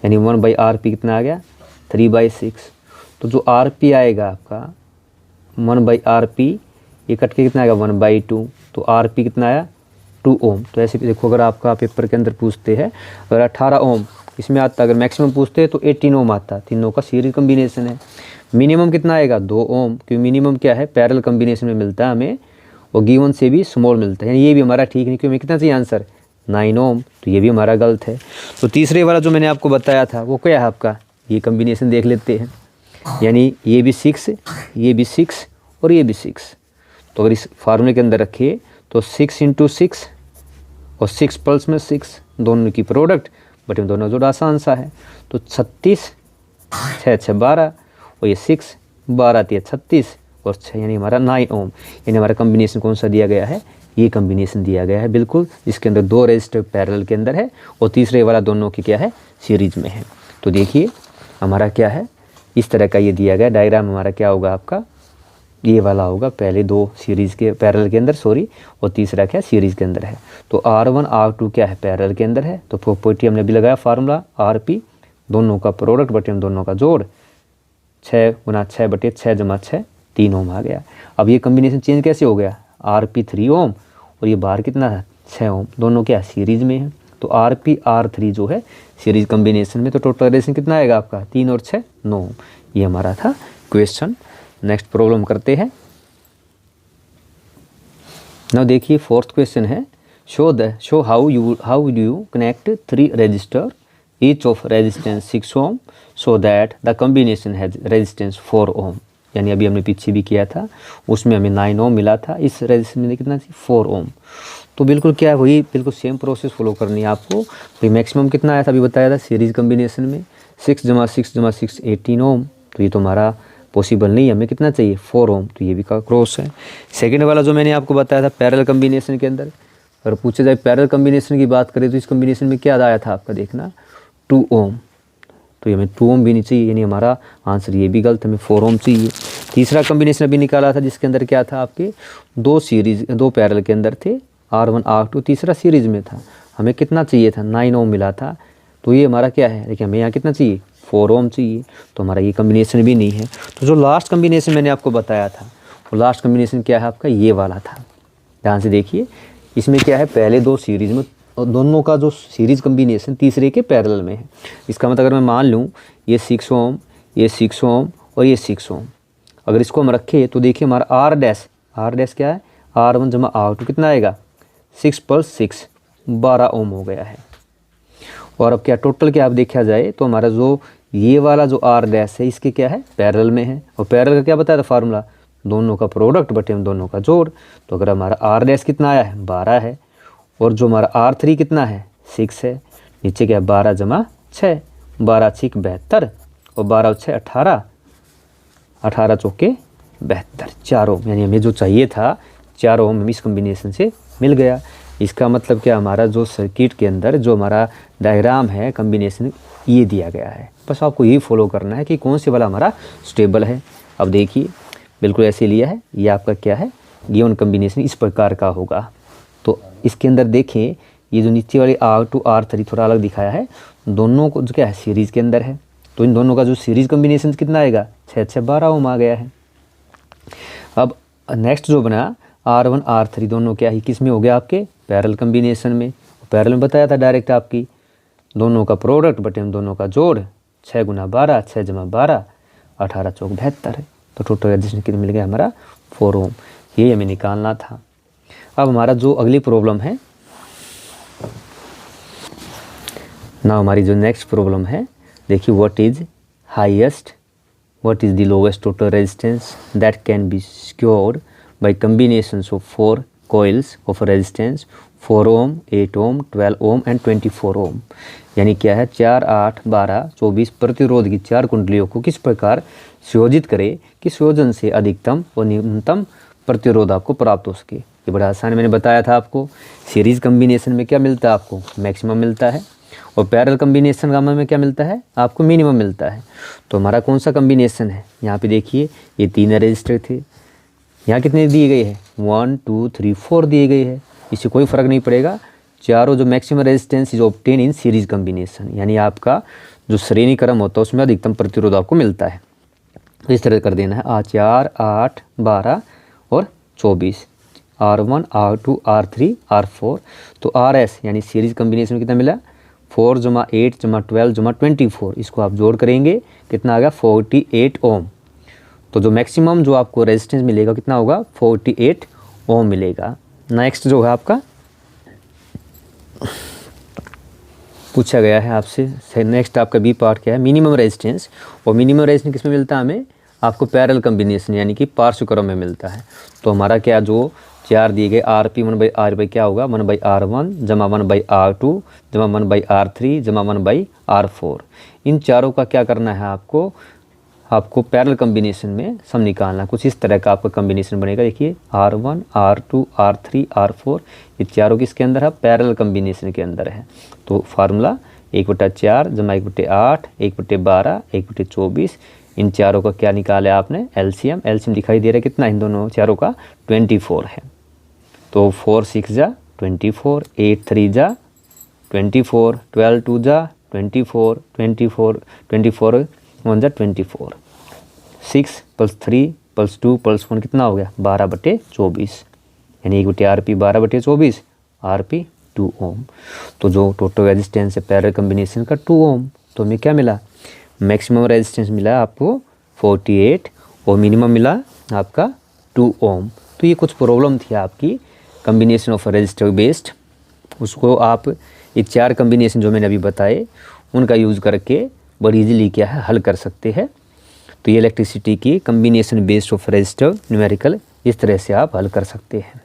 Speaker 1: यानी 1/RP कितना आ गया, 3/6। तो जो RP आएगा आपका 1/RP, ये कट के कितना आएगा 1/2, तो RP कितना आया 2 ओम। तो ऐसे देखो, अगर आपका पेपर के अंदर पूछते हैं अगर 18 ओम इसमें आता, अगर मैक्सिमम पूछते हैं तो 18 ओम आता, तीनों का सीरीज कम्बिनेशन है। मिनिमम कितना आएगा 2 ओम, क्योंकि मिनिमम क्या है पैरेलल कम्बिनेशन में मिलता है हमें, और गिवन से भी स्मॉल मिलता है, यानी ये भी हमारा ठीक नहीं, क्योंकि हमें कितना चाहिए आंसर 9 ओम, तो ये भी हमारा गलत है। तो तीसरे वाला जो मैंने आपको बताया था वो क्या है आपका, ये कम्बिनेशन देख लेते हैं, यानी ये भी 6, ये भी 6 और ये भी 6। तो अगर इस फार्मूले के अंदर रखिए तो 6 × 6 और 6 प्लस में 6 दोनों की प्रोडक्ट, बट इन दोनों जोड़ा आसान सा है। तो 36 6 6 12 और ये 6 12 3 36 और 6, यानी हमारा 9 ओम। यानी हमारा कम्बिनेशन कौन सा दिया गया है, ये कम्बिनेशन दिया गया है बिल्कुल, जिसके अंदर 2 रजिस्टर पैरेलल के अंदर है और तीसरे वाला दोनों की क्या है सीरीज में है। तो देखिए हमारा क्या है, इस तरह का ये दिया गया डायग्राम हमारा क्या होगा आपका, ये वाला होगा, पहले 2 सीरीज़ के पैरेलल के अंदर सॉरी, और तीसरा क्या सीरीज़ के अंदर है। तो R1 R2 क्या है पैरेलल के अंदर है, तो प्रॉपर्टी हमने भी लगाया फार्मूला RP, दोनों का प्रोडक्ट बटे दोनों का जोड़, 6 × 6 बटे 6 + 6 3 ओम आ गया। अब ये कम्बिनेशन चेंज कैसे हो गया, RP 3 ओम और ये बाहर कितना है 6 ओम, दोनों क्या सीरीज़ में है। तो RP R3 जो है सीरीज़ कम्बिनेशन में, तो टोटल रेशन कितना आएगा आपका 3 और 6 9 ओम। ये हमारा था क्वेश्चन। नेक्स्ट प्रॉब्लम करते हैं। नाउ देखिए 4th क्वेश्चन है, show how do you connect 3 resistor each of resistance 6 ohm so that the combination has resistance 4 ohm. यानी अभी हमने पीछे भी किया था, उसमें हमें 9 ओम मिला था, इस रेजिस्टेंस में कितना 4 ओम। तो बिल्कुल क्या है वही बिल्कुल सेम प्रोसेस फॉलो करनी है आपको। भाई मैक्सिमम कितना आया था अभी बताया था सीरीज कम्बिनेशन में, 6 + 6 + 6 18 ओम। तो ये तो हमारा पॉसिबल नहीं है, हमें कितना चाहिए 4 ओम, तो ये भी का क्रॉस है। सेकंड वाला जो मैंने आपको बताया था पैरेलल कम्बिनेशन के अंदर, अगर पूछा जाए पैरेलल कम्बिनेशन की बात करें तो इस कम्बिनेशन में क्या आया था आपका देखना 2 ओम, तो हमें 2 ओम भी नहीं चाहिए, यानी हमारा आंसर ये भी गलत, हमें 4 ओम चाहिए। तीसरा कम्बिनेशन अभी निकाला था जिसके अंदर क्या था आपके 2 पैरेलल के अंदर थे, R1 R2, तीसरा सीरीज में था, हमें कितना चाहिए था 9 ओम मिला था। तो ये हमारा क्या है, देखिए हमें यहाँ कितना चाहिए 4 ओम चाहिए, तो हमारा ये कम्बिनेशन भी नहीं है। तो जो लास्ट कम्बिनेशन मैंने आपको बताया था वो लास्ट कम्बिनेशन क्या है आपका, ये वाला था। ध्यान से देखिए, इसमें क्या है पहले 2 सीरीज में और दोनों का जो सीरीज कम्बिनेशन तीसरे के पैरेलल में है। इसका मतलब अगर मैं मान लूँ ये 6 ओम, ये 6 ओम और ये 6 ओम, अगर इसको हम रखें तो देखिए हमारा R डैश क्या है, R1 + R2 कितना आएगा 6 + 6 12 ओम हो गया है। और अब क्या टोटल क्या आप देखा जाए तो हमारा जो ये वाला जो R डैश है इसके क्या है पैरेलल में है, और पैरेलल का क्या बताया था फार्मूला, दोनों का प्रोडक्ट बटे दोनों का जोड़। तो अगर हमारा R डैश कितना आया है 12 है, और जो हमारा R3 कितना है 6 है, नीचे क्या 12 + 6 12 × 6 72 और 12 × 6 18 18 × 4 72 4 ओम, यानी हमें जो चाहिए था 4 ओम हमें इस कम्बिनेशन से मिल गया। इसका मतलब क्या हमारा जो सर्किट के अंदर जो हमारा डायग्राम है कम्बिनेशन ये दिया गया है, बस आपको यही फॉलो करना है कि कौन से वाला हमारा स्टेबल है। अब देखिए बिल्कुल ऐसे लिया है, ये आपका क्या है गिवन कम्बिनेशन इस प्रकार का होगा। तो इसके अंदर देखें ये जो नीचे वाली R2 R3 थोड़ा अलग दिखाया है, दोनों को जो क्या है सीरीज़ के अंदर है, तो इन दोनों का जो सीरीज़ कम्बिनेशन कितना आएगा 6 6 12 ओम आ गया है। अब नेक्स्ट जो बना R1 R3 दोनों क्या है किस में हो गया आपके पैरेलल कम्बिनेशन में, पैरेलल में बताया था डायरेक्ट आपकी दोनों का प्रोडक्ट बटे दोनों का जोड़ 6 × 12 6 + 12 18 × 4 72 है। तो टोटल रेजिस्टेंस कितना मिल गया हमारा 4 ओम, ये हमें निकालना था। अब हमारा जो अगली प्रॉब्लम है ना, हमारी जो नेक्स्ट प्रॉब्लम है देखिए what is the lowest total resistance that can be secured by combinations of 4 coils of resistance 4 ohm, 8 ohm, 12 ohm and 24 ohm। यानी क्या है, 4, 8, 12, 24 प्रतिरोध की 4 कुंडलियों को किस प्रकार संयोजित करें कि संयोजन से अधिकतम और न्यूनतम प्रतिरोध आपको प्राप्त हो सके। ये बड़ा आसान मैंने बताया था आपको। सीरीज कम्बिनेशन में क्या मिलता है आपको, मैक्सिमम मिलता है, और पैरेलल कम्बिनेशन गामा में क्या मिलता है आपको, मिनिमम मिलता है। तो हमारा कौन सा कम्बिनेशन है, यहाँ पे देखिए ये 3 रजिस्टर थे, यहाँ कितने दिए गए हैं 1 2 3 4 दिए गए हैं, इससे कोई फ़र्क नहीं पड़ेगा। चारों जो maximum resistance is obtain in series combination, यानी आपका जो श्रेणी क्रम होता है उसमें अधिकतम प्रतिरोध आपको मिलता है। तो इस तरह कर देना है, 4, 8, 12 और 24, R1, R2, R3, R4। तो RS यानी सीरीज कम्बिनेशन में कितना मिला, 4 + 8 + 12 + 24, इसको आप जोड़ करेंगे कितना आ गया 48 ओम। तो जो मैक्सिमम जो आपको रेजिस्टेंस मिलेगा कितना होगा 48 ओम मिलेगा। नेक्स्ट जो है आपका पूछा गया है आपसे, नेक्स्ट आपका बी पार्ट क्या है, मिनिमम रेजिस्टेंस। और मिनिमम रेजिस्टेंस किसमें मिलता है हमें, आपको पैरेलल कम्बिनेशन यानी कि पार्श्व क्रम में मिलता है। तो हमारा क्या जो 4 दिए गए RP 1/R क्या होगा 1/R1 = 1/R2 = 1/R3 = 1/R4। इन चारों का क्या करना है आपको पैरेलल कम्बिनेशन में सम निकालना। कुछ इस तरह का आपका कम्बिनेशन बनेगा। देखिए R1, R2, R3, R4 ये चारों किसके अंदर है, पैरेलल कम्बिनेशन के अंदर है। तो फार्मूला 1/4 = 1/8 1/12 1/24, इन चारों का क्या निकाला है आपने, एलसीएम दिखाई दे रहा है कितना, इन दोनों चारों का 24 है। तो 4 6 = 24, 8 3 = 24, 12 2 = 24, 24 24 1 = 24, 6 + 3 + 2 + 1 कितना हो गया 12/24, यानी 1/RP 12/24, RP 2 ओम। तो जो टोटल रेजिस्टेंस है पैरेलल कम्बिनेशन का 2 ओम। तो हमें क्या मिला, मैक्सिमम रेजिस्टेंस मिला आपको 48 और मिनिमम मिला आपका 2 ओम। तो ये कुछ प्रॉब्लम थी आपकी कम्बिनेशन ऑफ रेजिस्टर बेस्ड, उसको आप ये 4 कम्बिनेशन जो मैंने अभी बताए उनका यूज़ करके बड़ी इजीली क्या है हल कर सकते हैं। तो ये इलेक्ट्रिसिटी की combination based of resistor numerical इस तरह से आप हल कर सकते हैं।